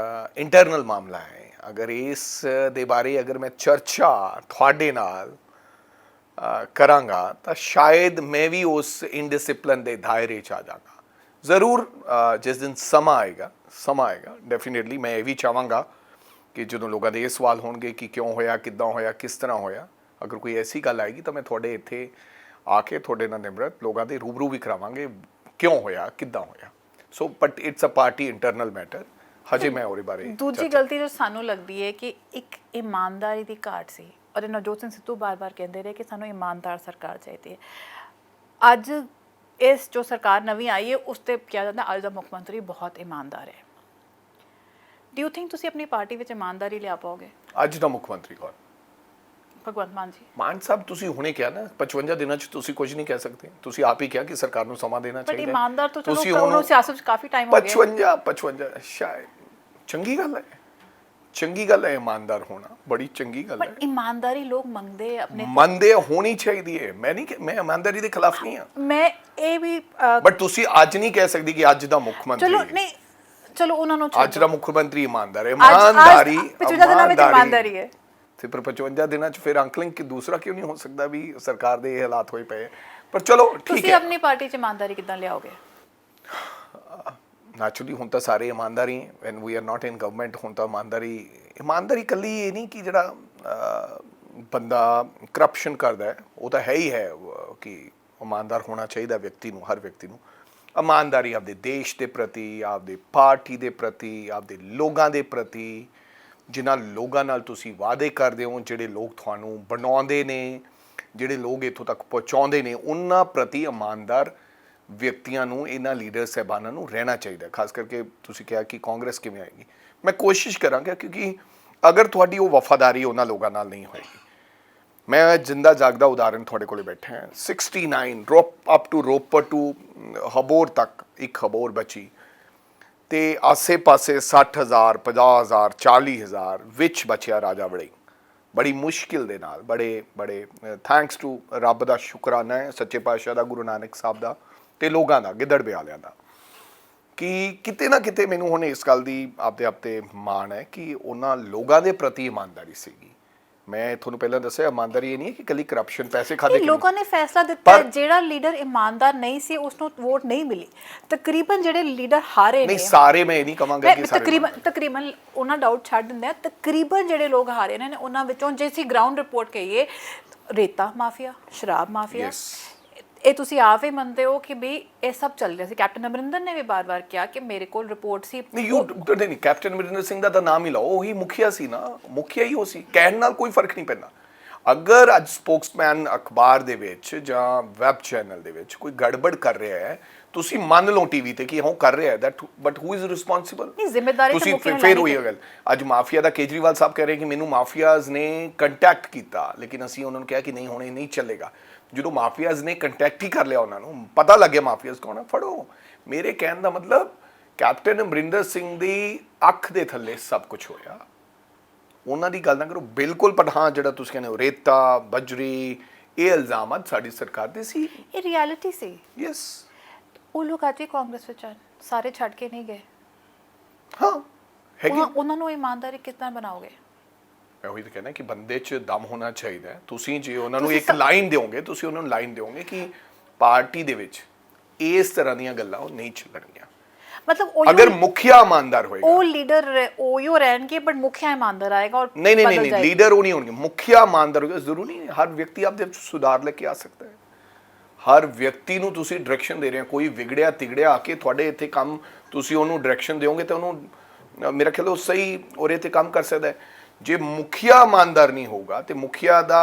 ਇੰਟਰਨਲ ਮਾਮਲਾ ਹੈ। ਅਗਰ ਇਸ ਦੇ ਬਾਰੇ ਅਗਰ ਮੈਂ ਚਰਚਾ ਤੁਹਾਡੇ ਨਾਲ ਕਰਾਂਗਾ ਤਾਂ ਸ਼ਾਇਦ ਮੈਂ ਵੀ ਉਸ ਇਨਡਿਸਪਲਿਨ ਦੇ ਦਾਇਰੇ 'ਚ ਆ ਜਾਵਾਂਗਾ। ਜ਼ਰੂਰ ਜਿਸ ਦਿਨ ਸਮਾਂ ਆਏਗਾ ਡੈਫੀਨੇਟਲੀ ਮੈਂ ਇਹ ਵੀ ਚਾਹਾਂਗਾ ਕਿ ਜਦੋਂ ਲੋਕਾਂ ਦੇ ਇਹ ਸਵਾਲ ਹੋਣਗੇ ਕਿ ਕਿਉਂ ਹੋਇਆ, ਕਿੱਦਾਂ ਹੋਇਆ, ਕਿਸ ਤਰ੍ਹਾਂ ਹੋਇਆ, ਅਗਰ ਕੋਈ ਐਸੀ ਗੱਲ ਆਏਗੀ ਤਾਂ ਮੈਂ ਤੁਹਾਡੇ ਇੱਥੇ ਆ ਕੇ ਤੁਹਾਡੇ ਨਾਲ ਨਿਮਰਤ ਲੋਕਾਂ ਦੇ ਰੂਬਰੂ ਵੀ ਕਰਾਵਾਂਗੇ, ਕਿਉਂ ਹੋਇਆ, ਕਿੱਦਾਂ ਹੋਇਆ। So but it's a party internal matter, ਹਜੇ ਮੈਂ ਉਹਦੇ ਬਾਰੇ। ਦੂਜੀ ਗਲਤੀ ਜੋ ਸਾਨੂੰ ਲੱਗਦੀ ਹੈ ਕਿ ਇੱਕ ਇਮਾਨਦਾਰੀ ਦੀ ਘਾਟ ਸੀ, ਔਰ ਨਵਜੋਤ ਸਿੰਘ ਸਿੱਧੂ ਬਾਰ-ਬਾਰ ਕਹਿੰਦੇ ਰਹੇ ਕਿ ਸਾਨੂੰ ਇਮਾਨਦਾਰ ਸਰਕਾਰ ਚਾਹੀਦੀ ਹੈ। ਅੱਜ ਇਸ ਜੋ ਸਰਕਾਰ ਨਵੀਂ ਆਈ ਹੈ ਉਸ ਤੇ ਕਿਹਾ ਜਾਂਦਾ ਅੱਜ ਦਾ ਮੁੱਖ ਮੰਤਰੀ ਬਹੁਤ ਇਮਾਨਦਾਰ ਹੈ। ਡੂ ਯੂ ਥਿੰਕ ਤੁਸੀਂ ਆਪਣੀ ਪਾਰਟੀ ਵਿੱਚ ਇਮਾਨਦਾਰੀ ਲਿਆ ਪਾਓਗੇ? ਅੱਜ ਦਾ ਮੁੱਖ ਮੰਤਰੀ ਕੌਣ? ਭਗਵੰਤ ਮਾਨ ਜੀ। ਮਾਨ ਸਾਹਿਬ ਤੁਸੀਂ ਹੁਣੇ ਕਿਹਾ ਨਾ 55 ਦਿਨਾਂ 'ਚ ਤੁਸੀਂ ਕੁਝ ਨਹੀਂ ਕਹਿ ਸਕਦੇ, ਤੁਸੀਂ ਆਪ ਹੀ ਕਿਹਾ ਕਿ ਸਰਕਾਰ ਨੂੰ ਸਮਾਂ ਦੇਣਾ ਬਟ ਚਾਹੀਦਾ। ਇਮਾਨਦਾਰ ਤਾਂ ਚਲੋ ਉਹਨੂੰ ਸਿਆਸਤ ਵਿੱਚ ਕਾਫੀ ਟਾਈਮ ਹੋ ਗਿਆ। 55 ਸ਼ਾਇਦ ਚੰਗੀ ਗੱਲ ਹੈ, ਚੰਗੀ ਗੱਲ ਹੈ ਇਮਾਨਦਾਰ ਹੋਣਾ, ਬੜੀ ਚੰਗੀ ਗੱਲ ਹੈ। ਪਰ ਇਮਾਨਦਾਰੀ ਲੋਕ ਮੰਗਦੇ ਆਪਣੇ ਮੰਨਦੇ ਹੋਣੀ ਚਾਹੀਦੀ ਹੈ। ਮੈਂ ਨਹੀਂ, ਮੈਂ ਇਮਾਨਦਾਰੀ ਦੇ ਖਿਲਾਫ ਨਹੀਂ ਹਾਂ। ਮੈਂ ਇਹ ਵੀ ਬਟ ਤੁਸੀਂ ਅੱਜ ਨਹੀਂ ਕਹਿ ਸਕਦੀ ਕਿ ਅੱਜ ਦਾ ਮੁੱਖ ਮੰਤਰੀ, ਚਲੋ ਨਹੀਂ, ਚਲੋ ਉਹਨਾਂ ਨੂੰ ਅੱਜ ਦਾ ਮੁੱਖ ਮੰਤਰੀ ਇਮਾਨਦਾਰ ਹੈ। ਇਮਾਨਦਾਰੀ 55 ਦਿਨਾਂ ਵਿੱਚ ਇਮਾਨਦਾਰੀ ਹੈ ਤੇ ਪਰ 55 ਦਿਨਾਂ 'ਚ ਫਿਰ ਅੰਕਲਿੰਗ ਕਿ ਦੂਸਰਾ ਕਿਉਂ ਨਹੀਂ ਹੋ ਸਕਦਾ ਵੀ ਸਰਕਾਰ ਦੇ ਇਹ ਹਾਲਾਤ ਹੋਏ ਪਏ। ਪਰ ਚਲੋ ਠੀਕ ਤੁਸੀਂ ਹੈ। ਆਪਣੀ ਪਾਰਟੀ 'ਚ ਇਮਾਨਦਾਰੀ ਕਿੱਦਾਂ ਲਿਆਓਗੇ? ਨੈਚੁਰਲੀ ਹੁਣ ਤਾਂ ਸਾਰੇ ਇਮਾਨਦਾਰੀ when we are not in government, ਹੁਣ ਤਾਂ ਇਮਾਨਦਾਰੀ ਇਕੱਲੀ ਇਹ ਨਹੀਂ ਕਿ ਜਿਹੜਾ ਬੰਦਾ ਕਰਪਸ਼ਨ ਕਰਦਾ ਹੈ, ਉਹ ਤਾਂ ਹੈ ਹੀ ਹੈ ਕਿ ਇਮਾਨਦਾਰ ਹੋਣਾ ਚਾਹੀਦਾ ਵਿਅਕਤੀ ਨੂੰ, ਹਰ ਵਿਅਕਤੀ ਨੂੰ। ਇਮਾਨਦਾਰੀ ਆਪਦੇ ਦੇਸ਼ ਦੇ ਪ੍ਰਤੀ, ਆਪਦੇ ਪਾਰਟੀ ਦੇ ਪ੍ਰਤੀ, ਆਪਦੇ ਲੋਕਾਂ ਦੇ ਪ੍ਰਤੀ, ਜਿਨ੍ਹਾਂ ਲੋਕਾਂ ਨਾਲ ਤੁਸੀਂ ਵਾਅਦੇ ਕਰਦੇ ਹੋ, ਜਿਹੜੇ ਲੋਕ ਤੁਹਾਨੂੰ ਬਣਾਉਂਦੇ ਨੇ, ਜਿਹੜੇ ਲੋਕ ਇੱਥੋਂ ਤੱਕ ਪਹੁੰਚਾਉਂਦੇ ਨੇ, ਉਹਨਾਂ ਪ੍ਰਤੀ ਇਮਾਨਦਾਰ ਵਿਅਕਤੀਆਂ ਨੂੰ, ਇਹਨਾਂ ਲੀਡਰ ਸਾਹਿਬਾਨਾਂ ਨੂੰ ਰਹਿਣਾ ਚਾਹੀਦਾ। ਖਾਸ ਕਰਕੇ ਤੁਸੀਂ ਕਿਹਾ ਕਿ ਕਾਂਗਰਸ ਕਿਵੇਂ ਆਏਗੀ, ਮੈਂ ਕੋਸ਼ਿਸ਼ ਕਰਾਂਗਾ ਕਿਉਂਕਿ ਅਗਰ ਤੁਹਾਡੀ ਉਹ ਵਫਾਦਾਰੀ ਉਹਨਾਂ ਲੋਕਾਂ ਨਾਲ ਨਹੀਂ ਹੋਏਗੀ। ਮੈਂ ਜਿੰਦਾ ਜਾਗਦਾ ਉਦਾਹਰਣ ਤੁਹਾਡੇ ਕੋਲੇ ਬੈਠਾ ਹਾਂ। 69 ਅਪ ਟੂ ਰੋਪੜ ਟੂ ਹਬੋਰ ਤੱਕ ਇੱਕ ਹਬੋਰ ਬਚੀ ਤੇ ਆਸੇ-ਪਾਸੇ 60,000 50,000 40,000 ਵਿੱਚ ਬਚਿਆ ਰਾਜਾ ਵੜਿੰਗ, ਬੜੀ ਮੁਸ਼ਕਿਲ ਦੇ ਨਾਲ, ਬੜੇ ਥੈਂਕਸ ਟੂ ਰੱਬ ਦਾ ਸ਼ੁਕਰਾਨਾ ਹੈ, ਸੱਚੇ ਪਾਤਸ਼ਾਹ ਦਾ, ਗੁਰੂ ਨਾਨਕ ਸਾਹਿਬ ਦਾ ਤੇ ਲੋਕਾਂ ਦਾ, ਗਿੱਦੜ ਬਿਆਲਿਆਂ ਦਾ, ਕਿ ਕਿਤੇ ਨਾ ਕਿਤੇ ਮੈਨੂੰ ਹੁਣ ਇਸ ਗੱਲ ਦੀ ਆਪਦੇ ਆਪ ਤੇ ਮਾਣ ਹੈ ਕਿ ਉਹਨਾਂ ਲੋਕਾਂ ਦੇ ਪ੍ਰਤੀ ਇਮਾਨਦਾਰੀ ਸੀਗੀ। ਮੈਂ ਤੁਹਾਨੂੰ ਪਹਿਲਾਂ ਦੱਸਿਆ ਇਮਾਨਦਾਰੀ ਇਹ ਨਹੀਂ ਹੈ ਕਿ ਕੱਲੀ ਕਰਪਸ਼ਨ, ਪੈਸੇ ਖਾਦੇ। ਲੋਕਾਂ ਨੇ ਫੈਸਲਾ ਦਿੱਤਾ ਜਿਹੜਾ ਲੀਡਰ ਇਮਾਨਦਾਰ ਨਹੀਂ ਸੀ ਉਸ ਨੂੰ ਵੋਟ ਨਹੀਂ ਮਿਲੀ। ਤਕਰੀਬਨ ਜਿਹੜੇ ਲੀਡਰ ਹਾਰੇ ਨੇ, ਨਹੀਂ ਸਾਰੇ, ਮੈਂ ਇਹ ਨਹੀਂ ਕਹਾਂਗਾ ਕਿ ਸਾਰੇ, ਤਕਰੀਬਨ ਉਹਨਾਂ ਡਾਊਟ ਛੱਡ ਦਿੰਦੇ ਆ, ਤਕਰੀਬਨ ਜਿਹੜੇ ਲੋਕ ਹਾਰੇ ਨੇ ਉਹਨਾਂ ਵਿੱਚੋਂ ਜੇ ਅਸੀਂ ਗਰਾਊਂਡ ਰਿਪੋਰਟ ਕਹੀਏ, ਰੇਤਾ ਮਾਫੀਆ, ਸ਼ਰਾਬ ਮਾਫੀਆ, ਇਹ ਤੁਸੀਂ ਆਪ ਹੀ ਮੰਨਦੇ ਹੋ ਕਿ ਵੀ ਇਹ ਸਭ ਚੱਲ ਰਿਹਾ ਸੀ। ਕੈਪਟਨ ਅਮਰਿੰਦਰ ਨੇ ਵੀ ਬਾਰ-ਬਾਰ ਕਿਹਾ ਕਿ ਮੇਰੇ ਕੋਲ ਰਿਪੋਰਟ ਸੀ। ਨਹੀਂ, ਕੈਪਟਨ ਅਮਰਿੰਦਰ ਸਿੰਘ ਦਾ ਤਾਂ ਨਾਮ ਹੀ ਲਓ, ਉਹੀ ਮੁਖੀਆ ਸੀ ਨਾ, ਮੁਖੀਆ ਹੀ ਉਹ ਸੀ, ਕਹਿਣ ਨਾਲ ਕੋਈ ਫਰਕ ਨਹੀਂ ਪੈਂਦਾ। ਅਗਰ ਅੱਜ ਸਪੋਕਸਮੈਨ ਅਖਬਾਰ ਦੇ ਵਿੱਚ ਜਾਂ ਵੈਬ ਚੈਨਲ ਦੇ ਵਿੱਚ ਕੋਈ ਗੜਬੜ ਕਰ ਰਿਹਾ ਹੈ, ਤੁਸੀਂ ਮੰਨ ਲਓ ਟੀਵੀ ਤੇ ਕਿ ਹਾਂ ਕਰ ਰਿਹਾ ਹੈ, ਬਟ ਹੂ ਇਜ਼ ਰਿਸਪੌਂਸਿਬਲ? ਨਹੀਂ, ਜ਼ਿੰਮੇਵਾਰੀ ਤਾਂ ਤੁਸੀਂ ਮੁਖੀਆ ਫਿਰ ਉਹੀ ਗੱਲ। ਅੱਜ ਮਾਫੀਆ ਦਾ ਕੇਜਰੀਵਾਲ ਸਾਹਿਬ ਕਹਿ ਰਹੇ ਕਿ ਮੈਨੂੰ ਮਾਫੀਆਜ਼ ਨੇ ਕੰਟੈਕਟ ਕੀਤਾ, ਲੇਕਿਨ ਅਸੀਂ ਉਹਨਾਂ ਨੂੰ ਕਿਹਾ ਕਿ ਨਹੀਂ, ਹੁਣ ਇਹ ਨਹੀਂ ਚੱਲੇਗਾ। ਜਦੋਂ ਮਾਫੀਆਜ਼ ਨੇ ਕੰਟੈਕਟ ਹੀ ਕਰ ਲਿਆ, ਉਹਨਾਂ ਨੂੰ ਪਤਾ ਲੱਗ ਗਿਆ ਮਾਫੀਆਜ਼ ਕੌਣ ਹੈ, ਫੜੋ। ਮੇਰੇ ਕਹਿਣ ਦਾ ਮਤਲਬ ਕੈਪਟਨ ਅਮਰਿੰਦਰ ਸਿੰਘ ਦੀ ਅੱਖ ਦੇ ਥੱਲੇ ਸਭ ਕੁਝ ਹੋਇਆ, ਉਹਨਾਂ ਦੀ ਗੱਲ ਨਾ ਕਰੋ ਬਿਲਕੁਲ। ਪਰ ਹਾਂ, ਜਿਹੜਾ ਤੁਸੀਂ ਕਹਿੰਦੇ ਹੋ ਰੇਤਾ ਬਜਰੀ, ਇਹ ਇਲਜ਼ਾਮਾਤ ਸਾਡੀ ਸਰਕਾਰ ਦੇ ਸੀ, ਇਹ ਰਿਐਲਿਟੀ ਸੀ। ਯੈਸ, ਉਹ ਲੋਕ ਅੱਜ ਵੀ ਕਾਂਗਰਸ ਵਿੱਚ ਆ, ਸਾਰੇ ਛੱਡ ਕੇ ਨਹੀਂ ਗਏ। ਹਾਂ ਹੈਗੀ। ਉਹਨਾਂ ਨੂੰ ਇਮਾਨਦਾਰੀ ਕਿੱਦਾਂ ਬਣਾਓਗੇ? ਮੈਂ ਉਹੀ ਤਾਂ ਕਹਿਣਾ ਕਿ ਬੰਦੇ 'ਚ ਦਮ ਹੋਣਾ ਚਾਹੀਦਾ ਹੈ। ਤੁਸੀਂ ਜੇ ਉਹਨਾਂ ਨੂੰ ਇੱਕ ਲਾਈਨ ਦਿਓਗੇ, ਤੁਸੀਂ ਉਹਨਾਂ ਨੂੰ ਲਾਈਨ ਦਿਓਗੇ ਕਿ ਪਾਰਟੀ ਦੇ ਵਿੱਚ ਇਸ ਤਰ੍ਹਾਂ ਦੀਆਂ ਗੱਲਾਂ ਉਹ ਨਹੀਂ ਚੱਲਣਗੀਆਂ। ਮਤਲਬ ਅਗਰ ਮੁਖੀਆ ਇਮਾਨਦਾਰ ਹੋਏਗਾ, ਉਹ ਲੀਡਰ ਉਹੀ ਰਹਿਣਗੇ, ਬਟ ਮੁਖੀਆ ਇਮਾਨਦਾਰ ਆਏਗਾ। ਔਰ ਨਹੀਂ, ਲੀਡਰ ਉਹ ਨਹੀਂ ਹੋਣਗੇ, ਮੁਖੀਆ ਇਮਾਨਦਾਰ ਹੋਏਗਾ। ਜ਼ਰੂਰੀ ਨਹੀਂ ਹਰ ਵਿਅਕਤੀ ਆਪਦੇ ਵਿੱਚ ਸੁਧਾਰ ਲੈ ਕੇ ਆ ਸਕਦਾ ਹੈ। ਹਰ ਵਿਅਕਤੀ ਨੂੰ ਤੁਸੀਂ ਡਾਇਰੈਕਸ਼ਨ ਦੇ ਰਹੇ ਹੋ, ਕੋਈ ਵਿਗੜਿਆ ਤਿਗੜਿਆ ਆ ਕੇ ਤੁਹਾਡੇ ਇੱਥੇ ਕੰਮ, ਤੁਸੀਂ ਉਹਨੂੰ ਡਾਇਰੈਕਸ਼ਨ ਦਿਓਗੇ ਤਾਂ ਉਹਨੂੰ, ਮੇਰਾ ਖਿਆਲ ਉਹ ਸਹੀ ਉਹਦੇ ਤੇ ਕੰਮ ਕਰ ਸਕਦਾ ਹੈ। ਜੇ ਮੁਖੀਆ ਇਮਾਨਦਾਰ ਨਹੀਂ ਹੋਊਗਾ ਤੇ ਮੁਖੀਆ ਦਾ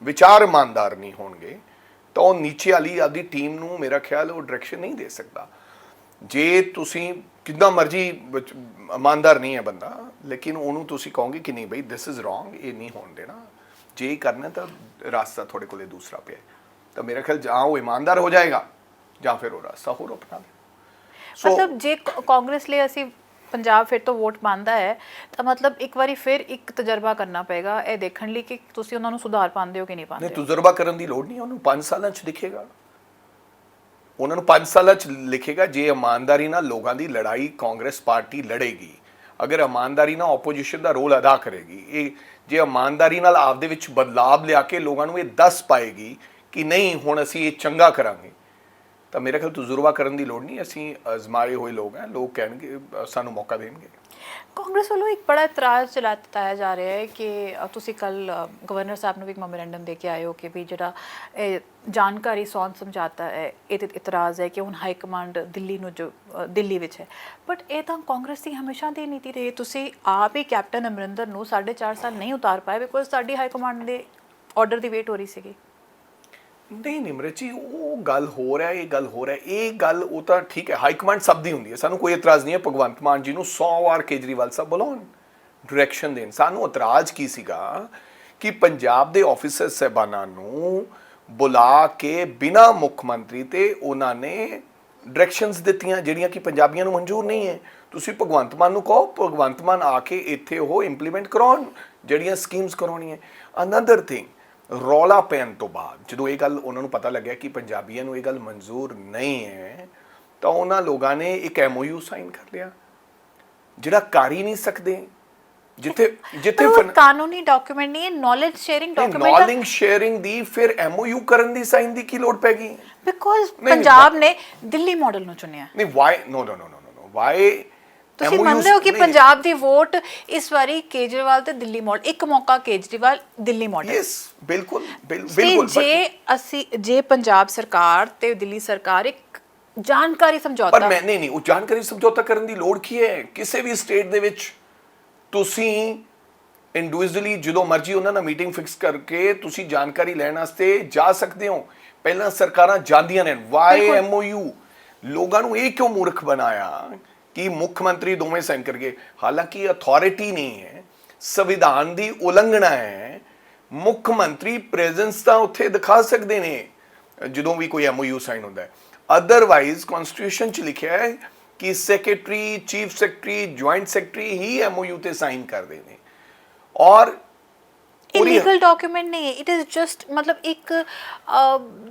ਵਿਚਾਰ ਇਮਾਨਦਾਰ ਨਹੀਂ ਹੋਣਗੇ ਤਾਂ ਉਹ ਨੀਚੇ ਵਾਲੀ ਆਪਦੀ ਟੀਮ ਨੂੰ, ਮੇਰਾ ਖਿਆਲ, ਉਹ ਡਾਇਰੈਕਸ਼ਨ ਨਹੀਂ ਦੇ ਸਕਦਾ। ਜੇ ਤੁਸੀਂ ਕਿੰਨਾ ਮਰਜ਼ੀ ਇਮਾਨਦਾਰ ਨਹੀਂ ਹੈ ਬੰਦਾ, ਲੇਕਿਨ ਉਹਨੂੰ ਤੁਸੀਂ ਕਹੋਗੇ ਕਿ ਨਹੀਂ ਬਈ ਦਿਸ ਇਜ਼ ਰੋਂਗ, ਇਹ ਨਹੀਂ ਹੋਣ ਦੇਣਾ, ਜੇ ਕਰਨਾ ਤਾਂ ਰਾਸਤਾ ਤੁਹਾਡੇ ਕੋਲੇ ਦੂਸਰਾ ਪਿਆ, ਤਾਂ ਮੇਰਾ ਖਿਆਲ ਜਾਂ ਉਹ ਇਮਾਨਦਾਰ ਹੋ ਜਾਏਗਾ ਜਾਂ ਫਿਰ ਉਹ ਰਾਸਤਾ ਹੋਰ ਅਪਣਾ ਲੇ। ਮਤਲਬ ਜੇ ਕਾਂਗਰਸ ਲਈ ਅਸੀਂ ਪੰਜਾਬ ਫਿਰ ਤੋਂ ਵੋਟ ਪਾਉਂਦਾ ਹੈ ਤਾਂ ਮਤਲਬ ਇੱਕ ਵਾਰੀ ਫਿਰ ਇੱਕ ਤਜਰਬਾ ਕਰਨਾ ਪਏਗਾ ਇਹ ਦੇਖਣ ਲਈ ਕਿ ਤੁਸੀਂ ਉਹਨਾਂ ਨੂੰ ਸੁਧਾਰ ਪਾਉਂਦੇ ਹੋ ਕਿ ਨਹੀਂ ਪਾਉਂਦੇ। ਨਹੀਂ, ਤਜਰਬਾ ਕਰਨ ਦੀ ਲੋੜ ਨਹੀਂ, ਉਹਨੂੰ 5 ਸਾਲਾਂ 'ਚ ਦਿਖੇਗਾ, ਉਹਨਾਂ ਨੂੰ 5 ਸਾਲਾਂ 'ਚ ਲਿਖੇਗਾ। ਜੇ ਇਮਾਨਦਾਰੀ ਨਾਲ ਲੋਕਾਂ ਦੀ ਲੜਾਈ ਕਾਂਗਰਸ ਪਾਰਟੀ ਲੜੇਗੀ, ਅਗਰ ਇਮਾਨਦਾਰੀ ਨਾਲ ਆਪੋਜੀਸ਼ਨ ਦਾ ਰੋਲ ਅਦਾ ਕਰੇਗੀ, ਇਹ ਜੇ ਇਮਾਨਦਾਰੀ ਨਾਲ ਆਪਦੇ ਵਿੱਚ ਬਦਲਾਵ ਲਿਆ ਕੇ ਲੋਕਾਂ ਨੂੰ ਇਹ ਦੱਸ ਪਾਏਗੀ ਕਿ ਨਹੀਂ ਹੁਣ ਅਸੀਂ ਇਹ ਚੰਗਾ ਕਰਾਂਗੇ, ਤਾਂ ਮੇਰੇ ਖਿਆਲ ਤਜਰਬਾ ਕਰਨ ਦੀ ਲੋੜ ਨਹੀਂ। ਅਸੀਂ ਅਜ਼ਮਾਏ ਹੋਏ ਲੋਕ ਹਾਂ, ਲੋਕ ਕਹਿਣਗੇ ਸਾਨੂੰ ਮੌਕਾ ਦੇਣਗੇ। ਕਾਂਗਰਸ ਵੱਲੋਂ ਇੱਕ ਬੜਾ ਇਤਰਾਜ਼ ਚਲਾਇਆ ਜਾ ਰਿਹਾ ਹੈ ਕਿ ਤੁਸੀਂ ਕੱਲ ਗਵਰਨਰ ਸਾਹਿਬ ਨੂੰ ਵੀ ਇੱਕ ਮੈਮੋਰੈਂਡਮ ਦੇ ਕੇ ਆਏ ਹੋ ਕਿ ਵੀ ਜਿਹੜਾ ਇਹ ਜਾਣਕਾਰੀ ਸੌਣ ਸਮਝਾਤਾ ਹੈ, ਇਹ ਇਤਰਾਜ਼ ਹੈ ਕਿ ਹੁਣ ਹਾਈ ਕਮਾਂਡ ਦਿੱਲੀ ਨੂੰ ਜੋ ਦਿੱਲੀ ਵਿੱਚ ਹੈ, ਬਟ ਇਹ ਤਾਂ ਕਾਂਗਰਸ ਦੀ ਹਮੇਸ਼ਾ ਦੀ ਨੀਤੀ ਰਹੀ। ਤੁਸੀਂ ਆਪ ਹੀ ਕੈਪਟਨ ਅਮਰਿੰਦਰ ਨੂੰ 4.5 ਸਾਲ ਨਹੀਂ ਉਤਾਰ ਪਾਏ ਬਿਕੋਜ਼ ਸਾਡੀ ਹਾਈ ਕਮਾਂਡ ਦੇ ਆਰਡਰ ਦੀ ਵੇਟ ਹੋ ਰਹੀ ਸੀਗੀ। ਨਹੀਂ ਨਿਮਰਤ ਜੀ, ਉਹ ਗੱਲ ਹੋ ਰਿਹਾ, ਇਹ ਗੱਲ ਹੋ ਰਿਹਾ, ਇਹ ਗੱਲ ਉਹ ਤਾਂ ਠੀਕ ਹੈ, ਹਾਈ ਕਮਾਂਡ ਸਭ ਦੀ ਹੁੰਦੀ ਹੈ, ਸਾਨੂੰ ਕੋਈ ਇਤਰਾਜ਼ ਨਹੀਂ ਹੈ ਭਗਵੰਤ ਮਾਨ ਜੀ ਨੂੰ 100 ਵਾਰ ਕੇਜਰੀਵਾਲ ਸਾਹਿਬ ਬੁਲਾਉਣ, ਡਾਇਰੈਕਸ਼ਨ ਦੇਣ। ਸਾਨੂੰ ਇਤਰਾਜ਼ ਕੀ ਸੀਗਾ ਕਿ ਪੰਜਾਬ ਦੇ ਆਫੀਸਰ ਸਾਹਿਬਾਨਾਂ ਨੂੰ ਬੁਲਾ ਕੇ ਬਿਨਾਂ ਮੁੱਖ ਮੰਤਰੀ ਤੇ ਉਹਨਾਂ ਨੇ ਡਾਇਰੈਕਸ਼ਨਸ ਦਿੱਤੀਆਂ ਜਿਹੜੀਆਂ ਕਿ ਪੰਜਾਬੀਆਂ ਨੂੰ ਮਨਜ਼ੂਰ ਨਹੀਂ ਹੈ। ਤੁਸੀਂ ਭਗਵੰਤ ਮਾਨ ਨੂੰ ਕਹੋ, ਭਗਵੰਤ ਮਾਨ ਆ ਕੇ ਇੱਥੇ ਉਹ ਇੰਪਲੀਮੈਂਟ ਕਰਾਉਣ ਜਿਹੜੀਆਂ ਸਕੀਮਸ ਕਰਾਉਣੀਆਂ। ਅਨਦਰ ਥਿੰਗ, ਰੌਲਾ ਪੈਣ ਤੋਂ ਬਾਅਦ ਜਦੋਂ ਇਹ ਗੱਲ ਉਹਨਾਂ ਨੂੰ ਪਤਾ ਲੱਗਿਆ ਕਿ ਪੰਜਾਬੀਆਂ ਨੂੰ ਇਹ ਗੱਲ ਮਨਜ਼ੂਰ ਨਹੀਂ ਹੈ, ਤਾਂ ਉਹਨਾਂ ਲੋਕਾਂ ਨੇ ਇੱਕ MOU ਸਾਈਨ ਕਰ ਲਿਆ ਜਿਹੜਾ ਕਰ ਹੀ ਨਹੀਂ ਸਕਦੇ। ਜਿੱਥੇ ਜਿੱਥੇ ਕਾਨੂੰਨੀ ਡਾਕੂਮੈਂਟ ਨਹੀਂ ਹੈ, knowledge sharing document. Knowledge sharing ਦੀ ਫਿਰ MOU ਕਰਨ ਦੀ ਸਾਈਨ ਦੀ ਕੀ ਲੋੜ ਪੈ ਗਈ? ਬਿਕੋਜ਼ ਪੰਜਾਬ ਨੇ ਦਿੱਲੀ ਮਾਡਲ ਨੂੰ ਚੁਣਿਆ। ਨਹੀਂ, ਵਾਈ ਨੋ ਵਾਈ ਤੁਸੀਂ ਮੰਨਦੇ ਹੋ ਕਿ ਪੰਜਾਬ ਦੀ ਵੋਟ ਇਸ ਵਾਰੀ ਕੇਜਰੀਵਾਲ ਤੇ ਦਿੱਲੀ ਮਾਡਲ, ਇੱਕ ਮੌਕਾ ਕੇਜਰੀਵਾਲ ਦਿੱਲੀ ਮਾਡਲ। ਯੈਸ, ਬਿਲਕੁਲ ਬਿਲਕੁਲ। ਜੇ ਪੰਜਾਬ ਸਰਕਾਰ ਤੇ ਦਿੱਲੀ ਸਰਕਾਰ ਇੱਕ ਜਾਣਕਾਰੀ ਸਮਝੌਤਾ, ਪਰ ਮੈਂ ਨਹੀਂ, ਉਹ ਜਾਣਕਾਰੀ ਸਮਝੌਤਾ ਕਰਨ ਦੀ ਲੋੜ ਕੀ ਹੈ? ਕਿਸੇ ਵੀ ਸਟੇਟ ਦੇ ਵਿੱਚ ਤੁਸੀਂ ਇੰਡੀਵਿਜੂਅਲੀ ਜਦੋਂ ਮਰਜ਼ੀ ਉਹਨਾਂ ਨਾਲ ਮੀਟਿੰਗ ਫਿਕਸ ਕਰਕੇ ਤੁਸੀਂ ਜਾਣਕਾਰੀ ਲੈਣ ਵਾਸਤੇ ਜਾ ਸਕਦੇ ਹੋ। ਪਹਿਲਾਂ ਸਰਕਾਰਾਂ ਜਾਂਦੀਆਂ ਨੇ। Why MOU? ਲੋਕਾਂ ਨੂੰ ਇਹ ਕਿਉਂ ਮੂਰਖ ਬਣਾਇਆ ਕਿ ਮੁੱਖ ਮੰਤਰੀ ਦੋਵੇਂ ਸਾਈਨ ਕਰਗੇ? ਹਾਲਾਂਕਿ ਅਥਾਰਟੀ ਨਹੀਂ ਹੈ, ਸੰਵਿਧਾਨ ਦੀ ਉਲੰਘਣਾ ਹੈ। ਮੁੱਖ ਮੰਤਰੀ ਪ੍ਰੈਜ਼ੈਂਸ ਤਾਂ ਉੱਥੇ ਦਿਖਾ ਸਕਦੇ ਨੇ ਜਦੋਂ ਵੀ ਕੋਈ MOU ਸਾਈਨ ਹੁੰਦਾ ਹੈ। ਅਦਰਵਾਈਜ਼ ਕਨਸਟੀਟਿਊਸ਼ਨ 'ਚ ਲਿਖਿਆ ਹੈ ਕਿ secretary, chief secretary, joint secretary ਹੀ MOU ਤੇ ਸਾਈਨ ਕਰਦੇ ਨੇ। ਔਰ ਇਲੀਗਲ ਡਾਕੂਮੈਂਟ ਨਹੀਂ ਹੈ, ਇਟ ਇਜ਼ ਜਸਟ ਮਤਲਬ ਇੱਕ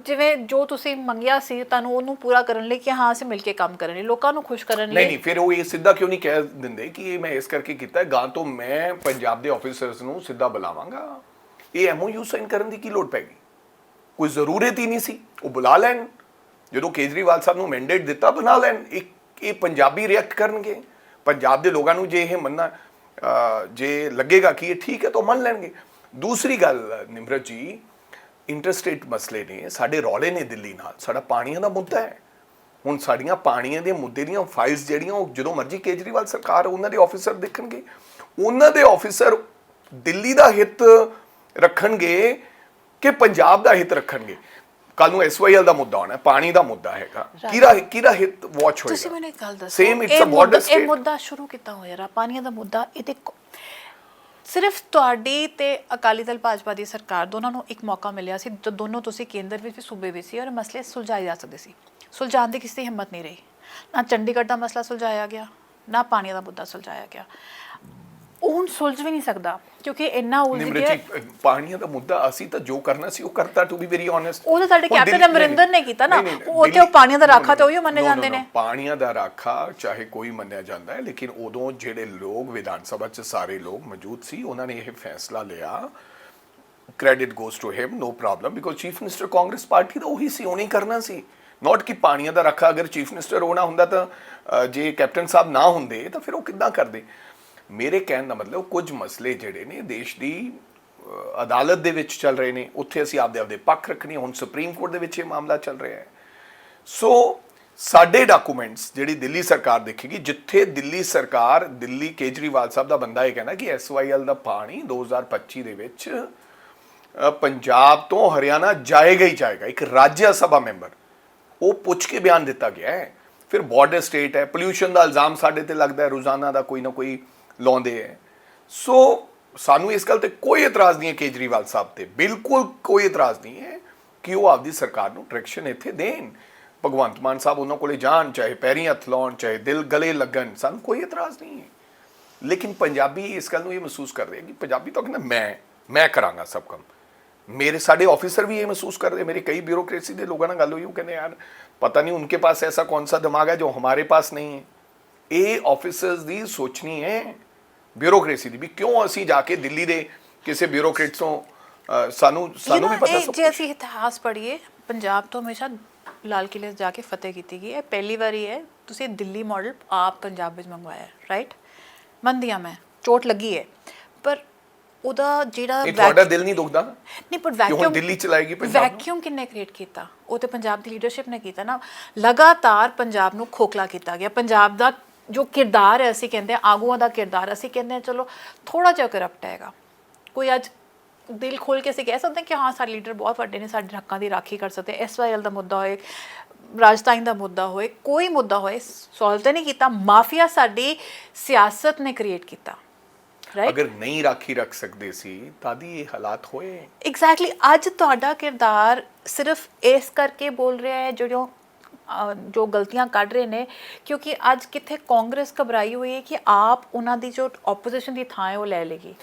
ਜਿਵੇਂ ਜੋ ਤੁਸੀਂ ਮੰਗਿਆ ਸੀ ਤੁਹਾਨੂੰ ਉਹਨੂੰ ਪੂਰਾ ਕਰਨ ਲਈ ਕਿ ਹਾਂ ਅਸੀਂ ਮਿਲ ਕੇ ਕੰਮ ਕਰਨ ਲਈ, ਲੋਕਾਂ ਨੂੰ ਖੁਸ਼ ਕਰਨ ਲਈ। ਨਹੀਂ, ਫਿਰ ਉਹ ਇਹ ਸਿੱਧਾ ਕਿਉਂ ਨਹੀਂ ਕਹਿ ਦਿੰਦੇ ਕਿ ਇਹ ਮੈਂ ਇਸ ਕਰਕੇ ਕੀਤਾ, ਗਾਂ ਤੋਂ ਮੈਂ ਪੰਜਾਬ ਦੇ ਆਫੀਸਰਸ ਨੂੰ ਸਿੱਧਾ ਬੁਲਾਵਾਂਗਾ। ਇਹ MOU ਸਾਈਨ ਕਰਨ ਦੀ ਕੀ ਲੋੜ ਪੈ ਗਈ? ਕੋਈ ਜ਼ਰੂਰਤ ਹੀ ਨਹੀਂ ਸੀ। ਉਹ ਬੁਲਾ ਲੈਣ, ਜਦੋਂ ਕੇਜਰੀਵਾਲ ਸਾਹਿਬ ਨੂੰ ਮੈਂਡੇਟ ਦਿੱਤਾ ਬਣਾ ਲੈਣ। ਇਹ ਪੰਜਾਬੀ ਰਿਐਕਟ ਕਰਨਗੇ। ਪੰਜਾਬ ਦੇ ਲੋਕਾਂ ਨੂੰ ਜੇ ਇਹ ਮੰਨਣਾ ਜੇ ਲੱਗੇਗਾ ਕਿ ਇਹ ਠੀਕ ਹੈ ਤਾਂ ਮੰਨ ਲੈਣਗੇ। ਦੂਸਰੀ ਗੱਲ ਨਿਮਰਤ ਜੀ, ਇੰਟਰਸਟੇਟ ਮਸਲੇ ਨੇ, ਸਾਡੇ ਰੌਲੇ ਨੇ ਦਿੱਲੀ ਨਾਲ। ਸਾਡਾ ਪਾਣੀਆਂ ਦਾ ਮੁੱਦਾ ਹੈ। ਹੁਣ ਸਾਡੀਆਂ ਪਾਣੀਆਂ ਦੇ ਮੁੱਦੇ ਦੀਆਂ ਫਾਈਲਸ ਜਿਹੜੀਆਂ ਉਹ ਜਦੋਂ ਮਰਜ਼ੀ ਕੇਜਰੀਵਾਲ ਸਰਕਾਰ ਉਹਨਾਂ ਦੇ ਆਫੀਸਰ ਦੇਖਣਗੇ, ਉਹਨਾਂ ਦੇ ਆਫੀਸਰ ਦਿੱਲੀ ਦਾ ਹਿੱਤ ਰੱਖਣਗੇ ਕਿ ਪੰਜਾਬ ਦਾ ਹਿੱਤ ਰੱਖਣਗੇ। ਕੱਲ ਨੂੰ SYL ਦਾ ਮੁੱਦਾ ਹੋਣਾ, ਪਾਣੀ ਦਾ ਮੁੱਦਾ ਹੈਗਾ, ਕਿਹਦਾ ਹਿੱਤ ਵਾਚ ਹੋਏਗਾ? ਤੁਸੀਂ ਮੈਨੂੰ ਇੱਕ ਗੱਲ ਦੱਸੋ, same it's a border state. ਇਹ ਮੁੱਦਾ ਸ਼ੁਰੂ ਕੀਤਾ ਹੋਇਆ ਪਾਣੀਆਂ ਦਾ ਮੁੱਦਾ, ਇਹ ਦੇਖੋ ਸਿਰਫ ਤੁਹਾਡੀ ਤੇ ਅਕਾਲੀ ਦਲ ਭਾਜਪਾ ਦੀ ਸਰਕਾਰ ਦੋਨਾਂ ਨੂੰ ਇੱਕ ਮੌਕਾ ਮਿਲਿਆ ਸੀ ਜਦੋਂ ਦੋਨੋਂ ਤੁਸੀਂ ਕੇਂਦਰ ਵਿੱਚ ਵੀ ਸੂਬੇ ਵਿੱਚ ਸੀ ਔਰ ਮਸਲੇ ਸੁਲਝਾਏ ਜਾ ਸਕਦੇ ਸੀ। ਸੁਲਝਾਉਣ ਦੀ ਕਿਸੇ ਦੀ ਹਿੰਮਤ ਨਹੀਂ ਰਹੀ। ਨਾ ਚੰਡੀਗੜ੍ਹ ਦਾ ਮਸਲਾ ਸੁਲਝਾਇਆ ਗਿਆ, ਨਾ ਪਾਣੀ ਦਾ ਮੁੱਦਾ ਸੁਲਝਾਇਆ ਗਿਆ। ਉਹ ਹੁਣ ਸੁਲਝ ਵੀ ਨਹੀਂ ਸਕਦਾ ਕਿਉਂਕਿ ਇੰਨਾ ਉਲਝ ਗਿਆ। ਪਾਣੀਆਂ ਦਾ ਮੁੱਦਾ ਅਸੀਂ ਤਾਂ ਜੋ ਕਰਨਾ ਸੀ ਉਹ ਕਰਤਾ, ਟੂ ਬੀ ਵੈਰੀ ਓਨੈਸਟ। ਉਹ ਤਾਂ ਸਾਡੇ ਕੈਪਟਨ ਅਮਰਿੰਦਰ ਨੇ ਕੀਤਾ ਨਾ। ਉਹ ਤੇ ਉਹ ਪਾਣੀਆਂ ਦਾ ਰਾਖਾ ਤੇ ਉਹੀ ਮੰਨੇ ਜਾਂਦੇ ਨੇ। ਪਾਣੀਆਂ ਦਾ ਰਾਖਾ ਚਾਹੇ ਕੋਈ ਮੰਨਿਆ ਜਾਂਦਾ ਹੈ, ਲੇਕਿਨ ਉਦੋਂ ਜਿਹੜੇ ਲੋਕ ਵਿਧਾਨ ਸਭਾ 'ਚ ਸਾਰੇ ਲੋਕ ਮੌਜੂਦ ਸੀ, ਉਹਨਾਂ ਨੇ ਇਹ ਫੈਸਲਾ ਲਿਆ। Credit goes to him, no problem, because chief minister Congress party ਦਾ ਉਹੀ ਸੀ, ਉਹਨੇ ਕਰਨਾ ਸੀ। ਨੋਟ ਕਿ ਪਾਣੀਆਂ ਦਾ ਰਾਖਾ ਅਗਰ ਚੀਫ ਮਿਨਿਸਟਰ ਹੋਣਾ ਹੁੰਦਾ ਤਾਂ ਜੇ ਕੈਪਟਨ ਸਾਹਿਬ ਨਾ ਹੁੰਦੇ ਤਾਂ ਫਿਰ ਉਹ ਕਿੱਦਾਂ ਕਰਦੇ? ਮੇਰੇ ਕਹਿਣ ਦਾ ਮਤਲਬ ਕੁਝ ਮਸਲੇ ਜਿਹੜੇ ਨੇ ਦੇਸ਼ ਦੀ ਅਦਾਲਤ ਦੇ ਵਿੱਚ ਚੱਲ ਰਹੇ ਨੇ, ਉੱਥੇ ਅਸੀਂ ਆਪਦੇ ਪੱਖ ਰੱਖਣੇ। ਹੁਣ ਸੁਪਰੀਮ ਕੋਰਟ ਦੇ ਵਿੱਚ ਇਹ ਮਾਮਲਾ ਚੱਲ ਰਿਹਾ ਹੈ। ਸੋ ਸਾਡੇ ਡਾਕੂਮੈਂਟਸ ਜਿਹੜੀ ਦਿੱਲੀ ਸਰਕਾਰ ਦੇਖੇਗੀ, ਜਿੱਥੇ ਦਿੱਲੀ ਸਰਕਾਰ, ਦਿੱਲੀ ਕੇਜਰੀਵਾਲ ਸਾਹਿਬ ਦਾ ਬੰਦਾ ਇਹ ਕਹਿੰਦਾ ਕਿ SYL ਦਾ ਪਾਣੀ 2025 ਦੇ ਵਿੱਚ ਪੰਜਾਬ ਤੋਂ ਹਰਿਆਣਾ ਜਾਏਗਾ ਹੀ ਜਾਏਗਾ। ਇੱਕ ਰਾਜ ਸਭਾ ਮੈਂਬਰ, ਉਹ ਪੁੱਛ ਕੇ ਬਿਆਨ ਦਿੱਤਾ ਗਿਆ ਹੈ। ਫਿਰ ਬਾਰਡਰ ਸਟੇਟ ਹੈ, ਪੋਲਿਊਸ਼ਨ ਦਾ ਇਲਜ਼ਾਮ ਸਾਡੇ ਤੇ ਲੱਗਦਾ ਹੈ, ਰੋਜ਼ਾਨਾ ਦਾ ਕੋਈ ਨਾ ਕੋਈ ਲਾਉਂਦੇ ਹੈ। ਸੋ ਸਾਨੂੰ ਇਸ ਗੱਲ ਤੇ ਕੋਈ ਇਤਰਾਜ਼ ਨਹੀਂ ਹੈ ਕੇਜਰੀਵਾਲ ਸਾਹਿਬ ਤੇ, ਬਿਲਕੁਲ ਕੋਈ ਇਤਰਾਜ਼ ਨਹੀਂ ਹੈ ਕਿ ਉਹ ਆਪਦੀ ਸਰਕਾਰ ਨੂੰ ਡਾਇਰੈਕਸ਼ਨ ਇੱਥੇ ਦੇਣ। ਭਗਵੰਤ ਮਾਨ ਸਾਹਿਬ ਉਹਨਾਂ ਕੋਲੇ ਜਾਣ, ਚਾਹੇ ਪੈਰੀਂ ਹੱਥ ਲਾਉਣ, ਚਾਹੇ ਦਿਲ ਗਲੇ ਲੱਗਣ, ਸਾਨੂੰ ਕੋਈ ਇਤਰਾਜ਼ ਨਹੀਂ ਹੈ। ਲੇਕਿਨ ਪੰਜਾਬੀ ਇਸ ਗੱਲ ਨੂੰ ਇਹ ਮਹਿਸੂਸ ਕਰਦੇ ਹੈ ਕਿ ਪੰਜਾਬੀ ਤਾਂ ਕਹਿੰਦਾ ਮੈਂ ਕਰਾਂਗਾ ਸਭ ਕੰਮ। ਸਾਡੇ ਆਫਿਸਰ ਵੀ ਇਹ ਮਹਿਸੂਸ ਕਰਦੇ। मेरे कई ब्यूरोक्रेसी ਦੇ ਲੋਕਾਂ ਨਾਲ ਗੱਲ ਹੋਈ, ਉਹ ਕਹਿੰਦੇ यार पता नहीं उनके पास ऐसा कौन सा दिमाग है जो हमारे पास नहीं है। ये ऑफिसर्स ਦੀ ਸੋਚਣੀ ਹੈ ਬਿਊਰੋਕ੍ਰੇਸੀ ਦੀ, ਵੀ ਕਿਉਂ ਅਸੀਂ ਜਾ ਕੇ ਦਿੱਲੀ ਦੇ ਕਿਸੇ ਬਿਊਰੋਕਰੇਟ ਤੋਂ ਸਾਨੂੰ ਵੀ ਪਤਾ ਸਭ। ਜੇ ਅਸੀਂ ਇਤਿਹਾਸ ਪੜ੍ਹੀਏ, ਪੰਜਾਬ ਤੋਂ ਹਮੇਸ਼ਾ ਲਾਲ ਕਿਲ੍ਹੇ ਜਾ ਕੇ ਫਤਿਹ ਕੀਤੀ ਗਈ ਹੈ। ਪਹਿਲੀ ਵਾਰੀ ਹੈ ਤੁਸੀਂ ਦਿੱਲੀ ਮਾਡਲ ਆਪ ਪੰਜਾਬ ਵਿੱਚ ਮੰਗਵਾਇਆ, ਰਾਈਟ? ਮੰਨਦੀ ਹਾਂ ਮੈਂ, ਚੋਟ ਲੱਗੀ ਹੈ, ਪਰ ਉਹਦਾ ਜਿਹੜਾ ਤੁਹਾਡਾ ਦਿਲ ਨਹੀਂ ਦੁਖਦਾ ਨਹੀਂ, ਪਰ ਵੈਕਿਊਮ ਦਿੱਲੀ ਚਲਾਏਗੀ ਪੰਜਾਬ ਨੂੰ? ਵੈਕਿਊਮ ਕਿੰਨੇ ਕ੍ਰੀਏਟ ਕੀਤਾ? ਉਹ ਤੇ ਪੰਜਾਬ ਦੀ ਲੀਡਰਸ਼ਿਪ ਨੇ ਕੀਤਾ ਨਾ। ਲਗਾਤਾਰ ਪੰਜਾਬ ਨੂੰ ਖੋਖਲਾ ਕੀਤਾ ਗਿਆ। ਪੰਜਾਬ ਦਾ ਜੋ ਕਿਰਦਾਰ ਹੈ, ਅਸੀਂ ਕਹਿੰਦੇ ਆਗੂਆਂ ਦਾ ਕਿਰਦਾਰ, ਅਸੀਂ ਕਹਿੰਦੇ ਚਲੋ ਥੋੜਾ ਜਿਹਾ ਕਰਪਟ ਹੈਗਾ। ਕੋਈ ਅੱਜ ਦਿਲ ਖੋਲ ਕੇ ਅਸੀਂ ਕਹਿ ਸਕਦੇ ਹਾਂ ਕਿ ਹਾਂ ਸਾਡੇ ਲੀਡਰ ਬਹੁਤ ਵੱਡੇ ਨੇ, ਸਾਡੇ ਹੱਕਾਂ ਦੀ ਰਾਖੀ ਕਰ ਸਕਦੇ। SYL ਦਾ ਮੁੱਦਾ ਹੋਏ, ਰਾਜਧਾਨੀ ਦਾ ਮੁੱਦਾ ਹੋਏ, ਕੋਈ ਮੁੱਦਾ ਹੋਏ, ਸੋਲਵ ਤਾਂ ਨਹੀਂ ਕੀਤਾ, ਮਾਫੀਆ ਸਾਡੀ ਸਿਆਸਤ ਨੇ ਕ੍ਰੀਏਟ ਕੀਤਾ, ਰਾਈਟ। ਅਗਰ ਨਹੀਂ ਰਾਖੀ ਰੱਖ ਸਕਦੇ ਸੀ ਤਦ ਹੀ ਇਹ ਹਾਲਾਤ ਹੋਏ। ਐਗਜ਼ੈਕਟਲੀ। ਅੱਜ ਤੁਹਾਡਾ ਕਿਰਦਾਰ ਸਿਰਫ ਇਸ ਕਰਕੇ ਬੋਲ ਰਿਹਾ ਹੈ ਜੋ ਗਲਤੀਆਂ ਕੱਢ ਰਹੇ ਨੇ, ਕਿਉਂਕਿ ਅੱਜ ਕਿੱਥੇ ਕਾਂਗਰਸ ਘਬਰਾਈ ਹੋਈ ਹੈ ਕਿ ਆਪ ਉਹਨਾਂ ਦੀ ਜੋ ਆਪੋਜੀਸ਼ਨ ਦੀ ਥਾਂ ਹੈ ਉਹ ਲੈ ਲੇਗੀ।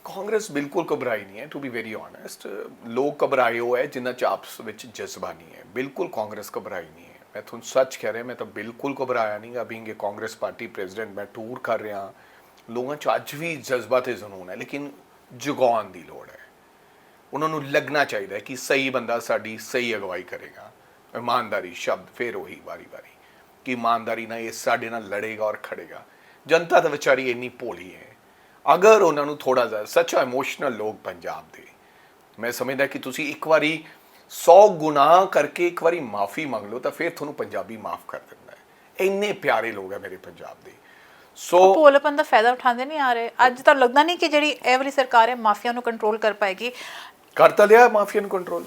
ਕਾਂਗਰਸ ਬਿਲਕੁਲ ਘਬਰਾਈ ਨਹੀਂ ਹੈ, ਟੂ ਬੀ ਵੈਰੀ ਓਨੈਸਟ। ਲੋਕ ਘਬਰਾਏ ਹੋ ਹੈ ਜਿਨ੍ਹਾਂ 'ਚ ਆਪਸ ਵਿੱਚ ਜਜ਼ਬਾ ਨਹੀਂ ਹੈ। ਬਿਲਕੁਲ ਕਾਂਗਰਸ ਘਬਰਾਈ ਨਹੀਂ ਹੈ। ਮੈਂ ਤੁਹਾਨੂੰ ਸੱਚ ਕਹਿ ਰਿਹਾ, ਮੈਂ ਤਾਂ ਬਿਲਕੁਲ ਘਬਰਾਇਆ ਨਹੀਂ ਗਾ। ਬੀਇੰਗ ਏ ਕਾਂਗਰਸ ਪਾਰਟੀ ਪ੍ਰੈਜ਼ੀਡੈਂਟ, ਮੈਂ ਟੂਰ ਕਰ ਰਿਹਾ, ਲੋਕਾਂ 'ਚ ਅੱਜ ਵੀ ਜਜ਼ਬਾ ਤੇ ਜਨੂਨ ਹੈ, ਲੇਕਿਨ ਜਗਾਉਣ ਦੀ ਲੋੜ ਹੈ। ਉਹਨਾਂ ਨੂੰ ਲੱਗਣਾ ਚਾਹੀਦਾ ਹੈ ਕਿ ਸਹੀ ਬੰਦਾ ਸਾਡੀ ਸਹੀ ਅਗਵਾਈ ਕਰੇਗਾ। ਇਮਾਨਦਾਰੀ ਸ਼ਬਦ ਫਿਰ ਉਹੀ ਵਾਰੀ-ਵਾਰੀ ਕਿ ਇਮਾਨਦਾਰੀ ਨਾਲ ਇਹ ਸਾਡੇ ਨਾਲ ਲੜੇਗਾ ਔਰ ਖੜੇਗਾ। ਜਨਤਾ ਤਾਂ ਵਿਚਾਰੀ ਇੰਨੀ ਭੋਲੀ ਹੈ, ਅਗਰ ਉਹਨਾਂ ਨੂੰ ਥੋੜਾ ਜਿਹਾ ਸੱਚਾ ਇਮੋਸ਼ਨਲ ਲੋਕ ਪੰਜਾਬ ਦੇ, ਮੈਂ ਸਮਝਦਾ ਕਿ ਤੁਸੀਂ ਇੱਕ ਵਾਰੀ 100 ਗੁਨਾਹ ਕਰਕੇ ਇੱਕ ਵਾਰੀ ਮਾਫੀ ਮੰਗ ਲਓ ਤਾਂ ਫਿਰ ਤੁਹਾਨੂੰ ਪੰਜਾਬੀ ਮਾਫ ਕਰ ਦਿੰਦਾ ਹੈ। ਇੰਨੇ ਪਿਆਰੇ ਲੋਕ ਹੈ ਮੇਰੇ ਪੰਜਾਬ ਦੇ। ਸੋ ਭੋਲੇਪਨ ਦਾ ਫਾਇਦਾ ਉਠਾਉਂਦੇ ਨਹੀਂ ਆ ਰਹੇ। ਅੱਜ ਤਾਂ ਲੱਗਦਾ ਨਹੀਂ ਕਿ ਜਿਹੜੀ ਇਹ ਵਾਲੀ ਸਰਕਾਰ ਹੈ ਮਾਫੀਆ ਨੂੰ ਕੰਟਰੋਲ ਕਰ ਪਾਏਗੀ। ਕਰ ਤਾਂ ਲਿਆ ਮਾਫੀਆ ਨੂੰ ਕੰਟਰੋਲ,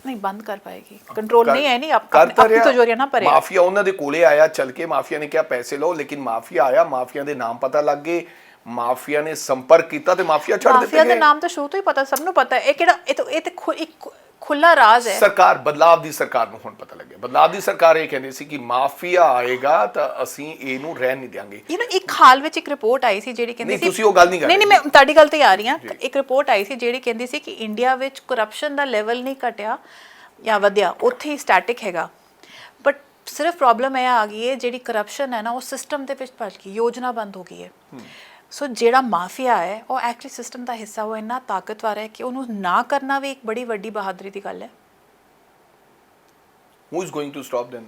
ਨਹੀਂ ਬੰਦ ਕਰ ਪਾਏਗੀ। ਕੰਟਰੋਲ ਨਹੀਂ ਹੈ, ਨਹੀਂ ਆਪਣੀ ਤਜੋਰੀਆਂ ਨਾ ਭਰੇ। ਮਾਫੀਆ ਉਹਨਾਂ ਦੇ ਕੋਲੇ ਆਇਆ ਚੱਲ ਕੇ, ਮਾਫੀਆ ਨੇ ਕਿਹਾ ਪੈਸੇ ਲਓ, ਲੇਕਿਨ ਮਾਫੀਆ ਆਇਆ, ਮਾਫੀਆ ਦੇ ਨਾਮ ਪਤਾ ਲੱਗ ਗਏ, ਮਾਫੀਆ ਨੇ ਸੰਪਰਕ ਕੀਤਾ ਤੇ ਮਾਫੀਆ ਛੱਡ ਦਿੱਤੇ ਗਏ। ਮਾਫੀਆ ਦੇ ਨਾਮ ਤਾਂ ਸ਼ੁਰੂ ਤੋਂ ਹੀ ਪਤਾ, ਸਭ ਨੂੰ ਪਤਾ ਹੈ। ਇਹ ਕਿਹੜਾ, ਇਹ ਤੇ ਇੱਕ ਖੁੱਲਾ ਰਾਜ਼ ਹੈ। ਸਰਕਾਰ ਬਦਲਾਵ ਦੀ ਸਰਕਾਰ ਨੂੰ ਹੁਣ ਪਤਾ ਲੱਗਿਆ। ਬਦਲਾਵ ਦੀ ਸਰਕਾਰ ਇਹ ਕਹਿੰਦੀ ਸੀ ਕਿ ਮਾਫੀਆ ਆਏਗਾ ਤਾਂ ਅਸੀਂ ਇਹਨੂੰ ਰਹਿਣ ਨਹੀਂ ਦਿਆਂਗੇ। ਇੱਕ ਹਾਲ ਵਿੱਚ ਇੱਕ ਰਿਪੋਰਟ ਆਈ ਸੀ ਜਿਹੜੀ ਕਹਿੰਦੀ ਸੀ, ਤੁਸੀਂ ਉਹ ਗੱਲ ਨਹੀਂ ਕਰ ਰਹੇ। ਨਹੀਂ ਮੈਂ ਤੁਹਾਡੀ ਗੱਲ ਤੇ ਆ ਰਹੀ ਹਾਂ। ਇੱਕ ਰਿਪੋਰਟ ਆਈ ਸੀ ਜਿਹੜੀ ਕਹਿੰਦੀ ਸੀ ਕਿ ਇੰਡੀਆ ਵਿੱਚ ਕਰਪਸ਼ਨ ਦਾ ਲੈਵਲ ਨਹੀਂ ਘਟਿਆ ਜਾਂ ਵਧਿਆ, ਉੱਥੇ ਹੀ ਸਟੈਟਿਕ ਹੈਗਾ। ਬਟ ਸਿਰਫ ਪ੍ਰੋਬਲਮ ਇਹ ਆ ਗਈ ਹੈ, ਜਿਹੜੀ ਕਰਪਸ਼ਨ ਹੈ ਨਾ ਉਹ ਸਿਸਟਮ ਦੇ ਵਿੱਚ ਭੱਜ ਗਈ, ਯੋਜਨਾ ਬੰਦ ਹੋ ਗਈ ਹੈ। ਸੋ ਜਿਹੜਾ ਮਾਫੀਆ ਹੈ ਉਹ ਐਕਚੁਅਲੀ ਸਿਸਟਮ ਦਾ ਹਿੱਸਾ, ਉਹ ਇੰਨਾ ਤਾਕਤਵਰ ਹੈ ਕਿ ਉਹਨੂੰ ਨਾ ਕਰਨਾ ਵੀ ਇੱਕ ਬੜੀ ਵੱਡੀ ਬਹਾਦਰੀ ਦੀ ਗੱਲ ਹੈ। Who is going to stop them?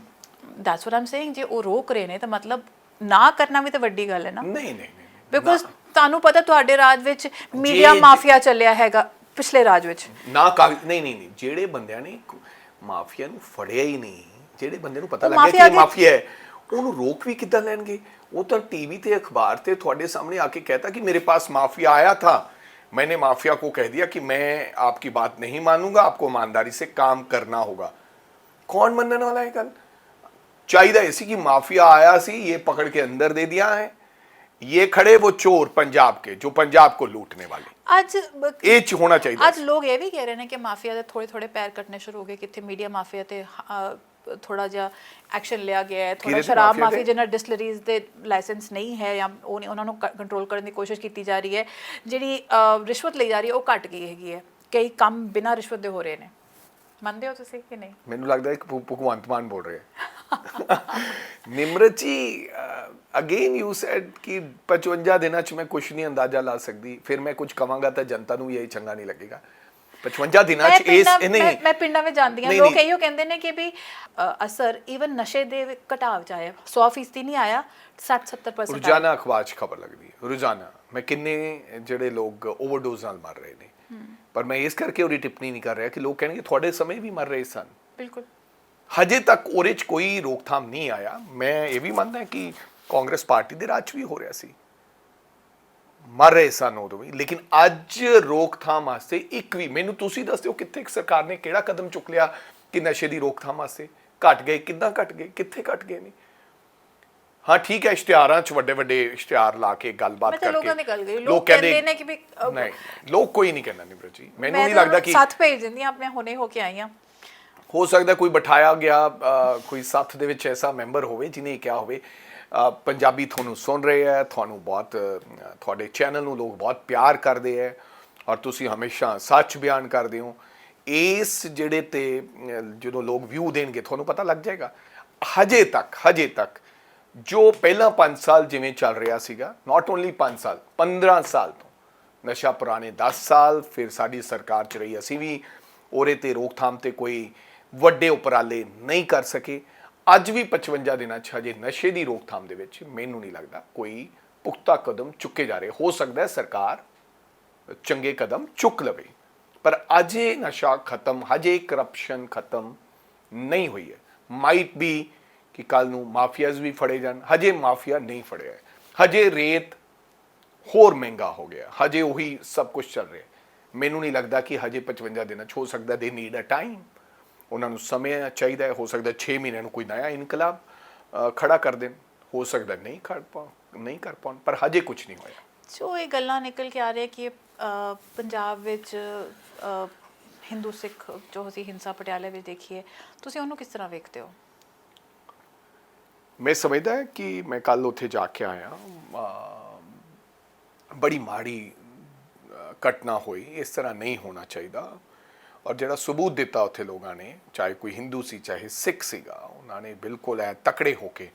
That's what Aam saying. ਜੇ ਉਹ ਰੋਕ ਰਹੇ ਨੇ ਤਾਂ ਮਤਲਬ ਨਾ ਕਰਨਾ ਵੀ ਤਾਂ ਵੱਡੀ ਗੱਲ ਹੈ ਨਾ। ਨਹੀਂ ਨਹੀਂ, ਬਿਕੋਜ਼ ਤੁਹਾਨੂੰ ਪਤਾ ਤੁਹਾਡੇ ਰਾਜ ਵਿੱਚ ਮੀਡੀਆ ਮਾਫੀਆ ਚੱਲਿਆ ਹੈਗਾ, ਪਿਛਲੇ ਰਾਜ ਵਿੱਚ ਨਹੀਂ, ਜਿਹੜੇ ਬੰਦਿਆਂ ਨੇ ਮਾਫੀਆ ਨੂੰ ਫੜਿਆ ਹੀ ਨਹੀਂ, ਜਿਹੜੇ ਬੰਦੇ ਨੂੰ ਪਤਾ ਲੱਗਿਆ ਕਿ ਇਹ ਮਾਫੀਆ ਹੈ, ਉਹਨੂੰ ਰੋਕ ਵੀ ਕਿੱਦਾਂ ਲੈਣਗੇ? वो तो टीवी ते अखबार ते थोड़े सामने आके कहता कि मेरे पास माफिया आया था, मैंने माफिया को कह दिया कि मैं आपकी बात नहीं मानूंगा, आपको ईमानदारी से काम करना होगा। कौन मानने वाला है? कल चाहिए ऐसी कि माफिया आया सी, ये पकड़ के अंदर दे दिया है, ये खड़े वो चोर पंजाब के जो पंजाब को लूटने वाले। ਅੱਜ ਇਹ ਹੋਣਾ ਚਾਹੀਦਾ। ਅੱਜ ਲੋਕ ਇਹ ਵੀ ਕਹਿ ਰਹੇ ਨੇ ਕਿ ਮਾਫੀਆ ਦੇ ਥੋੜੇ ਪੈਰ ਕੱਟਣੇ ਸ਼ੁਰੂ ਹੋ ਗਏ, ਕਿੱਥੇ ਮੀਡੀਆ ਮਾਫੀਆ ਤੇ ਥੋੜਾ ਜਿਹਾ ਐਕਸ਼ਨ ਲਿਆ ਗਿਆ ਹੈ। ਥੋੜਾ ਸ਼ਰਾਬ ਮਾਫੀਆ ਜਿਹਨਾਂ ਡਿਸਟਲਰੀਜ਼ ਦੇ ਲਾਇਸੈਂਸ ਨਹੀਂ ਹੈ ਜਾਂ ਉਹਨਾਂ ਨੂੰ ਕੰਟਰੋਲ ਕਰਨ ਦੀ ਕੋਸ਼ਿਸ਼ ਕੀਤੀ ਜਾ ਰਹੀ ਹੈ। ਜਿਹੜੀ ਰਿਸ਼ਵਤ ਲਈ ਜਾ ਰਹੀ ਹੈ ਉਹ ਘਟ ਗਈ ਹੈਗੀ ਹੈ। ਕਈ ਕੰਮ ਬਿਨਾਂ ਰਿਸ਼ਵਤ ਦੇ ਹੋ ਰਹੇ ਨੇ। ਮੰਨਦੇ ਹੋ ਤੁਸੀਂ ਕਿ ਨਹੀਂ? ਮੈਨੂੰ ਲੱਗਦਾ ਇੱਕ ਭਗਵੰਤ ਮਾਨ ਬੋਲ ਰਹੇ ਨਿਮਰਤ ਜੀ, ਅਗੇਨ ਯੂ ਸੈਡ ਕਿ 55 ਦਿਨਾਂ 'ਚ ਮੈਂ ਕੁਛ ਨਹੀਂ ਅੰਦਾਜ਼ਾ ਲਾ ਸਕਦੀ, ਫਿਰ ਮੈਂ ਕੁਝ ਕਵਾਂਗਾ ਤਾਂ ਜਨਤਾ ਨੂੰ ਵੀ ਇਹ ਚੰਗਾ ਨਹੀਂ ਲੱਗੇਗਾ। 55 ਦਿਨਾਂ 'ਚ ਨਹੀਂ, ਮੈਂ ਪਿੰਡਾਂ ਵਿੱਚ ਜਾਂਦੀ ਹਾਂ, ਲੋਕ ਇਹੋ ਕਹਿੰਦੇ ਨੇ ਕਿ ਵੀ ਅਸਰ ਈਵਨ ਨਸ਼ੇ ਦੇ ਘਟਾਵ 'ਚ ਆਇਆ, 100% ਨਹੀਂ ਆਇਆ, 60-70% ਰੋਜ਼ਾਨਾ ਅਖਬਾਰ 'ਚ ਖਬਰ ਲੱਗਦੀ ਹੈ, ਰੋਜ਼ਾਨਾ ਮੈਂ ਕਿੰਨੇ ਜਿਹੜੇ ਲੋਕ ਓਵਰਡੋਜ਼ ਨਾਲ ਮਰ ਰਹੇ ਨੇ। ਪਰ ਮੈਂ ਇਸ ਕਰਕੇ ਉਹਦੀ ਟਿੱਪਣੀ ਨਹੀਂ ਕਰ ਰਿਹਾ ਕਿ ਲੋਕ ਕਹਿਣਗੇ ਤੁਹਾਡੇ ਸਮੇਂ ਵੀ ਮਰ ਰਹੇ ਸਨ। ਬਿਲਕੁਲ ਹਜੇ ਤੱਕ ਉਹਦੇ 'ਚ ਕੋਈ ਰੋਕਥਾਮ ਨਹੀਂ ਆਇਆ। ਮੈਂ ਇਹ ਵੀ ਮੰਨਦਾ ਕਿ ਕਾਂਗਰਸ ਪਾਰਟੀ ਦੇ ਰਾਜ ਵੀ ਹੋ ਰਿਹਾ ਸੀ, ਮਰ ਰਹੇ ਸਨ ਉਦੋਂ ਵੀ, ਲੇਕਿਨ ਅੱਜ ਰੋਕਥਾਮ ਵਾਸਤੇ ਇੱਕ ਵੀ ਮੈਨੂੰ ਤੁਸੀਂ ਦੱਸ ਦਿਓ ਕਿੱਥੇ ਸਰਕਾਰ ਨੇ ਕਿਹੜਾ ਕਦਮ ਚੁੱਕ ਲਿਆ ਕਿ ਨਸ਼ੇ ਦੀ ਰੋਕਥਾਮ ਵਾਸਤੇ? ਘਟ ਗਏ, ਕਿੱਦਾਂ ਘਟ ਗਏ, ਕਿੱਥੇ ਘਟ ਗਏ ਨੇ? ਹਾਂ ਠੀਕ ਹੈ, ਇਸ਼ਤਿਹਾਰਾਂ 'ਚ ਵੱਡੇ ਵੱਡੇ ਇਸ਼ਤਿਹਾਰ ਲਾ ਕੇ ਗੱਲਬਾਤ ਕਰਕੇ ਲੋਕ ਕਹਿੰਦੇ ਨੇ ਕਿ ਨਹੀਂ, ਲੋਕ ਕੋਈ ਨਹੀਂ ਕਹਿੰਦਾ ਨਿਮਰਤ ਜੀ। ਮੈਨੂੰ ਨਹੀਂ ਲੱਗਦਾ ਕਿ ਸਾਥ ਭੇਜ ਦਿੰਦੀਆਂ ਆਪਣੇ ਹੁਣੇ ਹੋ ਕੇ ਆਈਆਂ। ਹੋ ਸਕਦਾ ਕੋਈ ਬਿਠਾਇਆ ਗਿਆ ਕੋਈ ਸਾਥ ਦੇ ਵਿੱਚ ਐਸਾ ਮੈਂਬਰ ਹੋਵੇ ਜਿਹਨੇ ਕਿਹਾ ਹੋਵੇ ਪੰਜਾਬੀ ਤੁਹਾਨੂੰ ਸੁਣ ਰਹੇ ਹੈ, ਤੁਹਾਨੂੰ ਬਹੁਤ ਤੁਹਾਡੇ ਚੈਨਲ ਨੂੰ ਲੋਕ ਬਹੁਤ ਪਿਆਰ ਕਰਦੇ ਹੈ ਔਰ ਤੁਸੀਂ ਹਮੇਸ਼ਾ ਸੱਚ ਬਿਆਨ ਕਰਦੇ ਹੋ। ਇਸ ਜਿਹੜੇ ਤੇ ਜਦੋਂ ਲੋਕ ਵਿਊ ਦੇਣਗੇ ਤੁਹਾਨੂੰ ਪਤਾ ਲੱਗ ਜਾਏਗਾ। ਹਜੇ ਤੱਕ ਜੋ ਪਹਿਲਾਂ 5 ਸਾਲ ਜਿਵੇਂ ਚੱਲ ਰਿਹਾ ਸੀਗਾ, ਨਾਟ ਓਨਲੀ 5 ਸਾਲ, 15 ਸਾਲ ਤੋਂ ਨਸ਼ਾ ਪੁਰਾਣੇ 10 ਸਾਲ, ਫਿਰ ਸਾਡੀ ਸਰਕਾਰ 'ਚ ਰਹੀ, ਅਸੀਂ ਵੀ ਉਹਦੇ ਤੇ ਰੋਕਥਾਮ ਤੇ ਕੋਈ ਵੱਡੇ ਉਪਰਾਲੇ ਨਹੀਂ ਕਰ ਸਕੇ। ਅੱਜ ਵੀ 55 ਦਿਨਾਂ 'ਚ ਹਜੇ ਨਸ਼ੇ ਦੀ ਰੋਕਥਾਮ ਦੇ ਵਿੱਚ ਮੈਨੂੰ ਨਹੀਂ ਲੱਗਦਾ ਕੋਈ ਪੁਖਤਾ ਕਦਮ ਚੁੱਕੇ ਜਾ ਰਹੇ। ਹੋ ਸਕਦਾ ਹੈ ਸਰਕਾਰ ਚੰਗੇ ਕਦਮ ਚੁੱਕ ਲਵੇ, ਪਰ ਅਜੇ ਨਸ਼ਾ ਖਤਮ, ਹਜੇ ਕਰਪਸ਼ਨ ਖਤਮ ਨਹੀਂ ਹੋਈ ਹੈ। ਮਾਈਟ ਬੀ ਕਿ ਕੱਲ ਨੂੰ ਮਾਫੀਆਜ਼ ਵੀ ਫੜੇ ਜਾਣ, ਹਜੇ ਮਾਫੀਆ ਨਹੀਂ ਫੜਿਆ ਹੈ। ਹਜੇ ਰੇਤ ਹੋਰ ਮਹਿੰਗਾ ਹੋ ਗਿਆ, ਹਜੇ ਉਹੀ ਸਭ ਕੁਝ ਚੱਲ ਰਿਹਾ। ਮੈਨੂੰ ਨਹੀਂ ਲੱਗਦਾ ਕਿ ਹਜੇ 55 ਦਿਨਾਂ 'ਚ ਹੋ ਸਕਦਾ, ਦੇ ਨੀਡ ਅ ਟਾਈਮ, ਉਹਨਾਂ ਨੂੰ ਸਮੇਂ ਚਾਹੀਦਾ ਹੈ। ਹੋ ਸਕਦਾ 6 ਮਹੀਨਿਆਂ ਨੂੰ ਕੋਈ ਨਇਆ ਇਨਕਲਾਬ ਖੜਾ ਕਰ ਦੇਣ, ਹੋ ਸਕਦਾ ਨਹੀਂ ਕਰ ਪਾਉਣ, ਪਰ ਹਜੇ ਕੁਝ ਨਹੀਂ ਹੋਇਆ। ਸੋ ਇਹ ਗੱਲਾਂ ਨਿਕਲ ਕੇ ਆ ਰਹੀਆਂ ਕਿ ਪੰਜਾਬ ਵਿੱਚ ਹਿੰਦੂ ਸਿੱਖ ਜੋ ਅਸੀਂ ਹਿੰਸਾ ਪਟਿਆਲੇ ਵਿੱਚ ਦੇਖੀ ਹੈ, ਤੁਸੀਂ ਉਹਨੂੰ ਕਿਸ ਤਰ੍ਹਾਂ ਵੇਖਦੇ ਹੋ? ਮੈਂ ਸਮਝਦਾ ਕਿ ਮੈਂ ਕੱਲ ਉੱਥੇ ਜਾ ਕੇ ਆਇਆ, ਬੜੀ ਮਾੜੀ ਘਟਨਾ ਹੋਈ, ਇਸ ਤਰ੍ਹਾਂ ਨਹੀਂ ਹੋਣਾ ਚਾਹੀਦਾ। ਔਰ ਜਿਹੜਾ ਸਬੂਤ ਦਿੱਤਾ ਉੱਥੇ ਲੋਕਾਂ ਨੇ, ਚਾਹੇ ਕੋਈ ਹਿੰਦੂ ਸੀ ਚਾਹੇ ਸਿੱਖ ਸੀਗਾ, ਉਹਨਾਂ ਨੇ ਬਿਲਕੁਲ ਐ ਤਕੜੇ ਹੋ ਕੇ,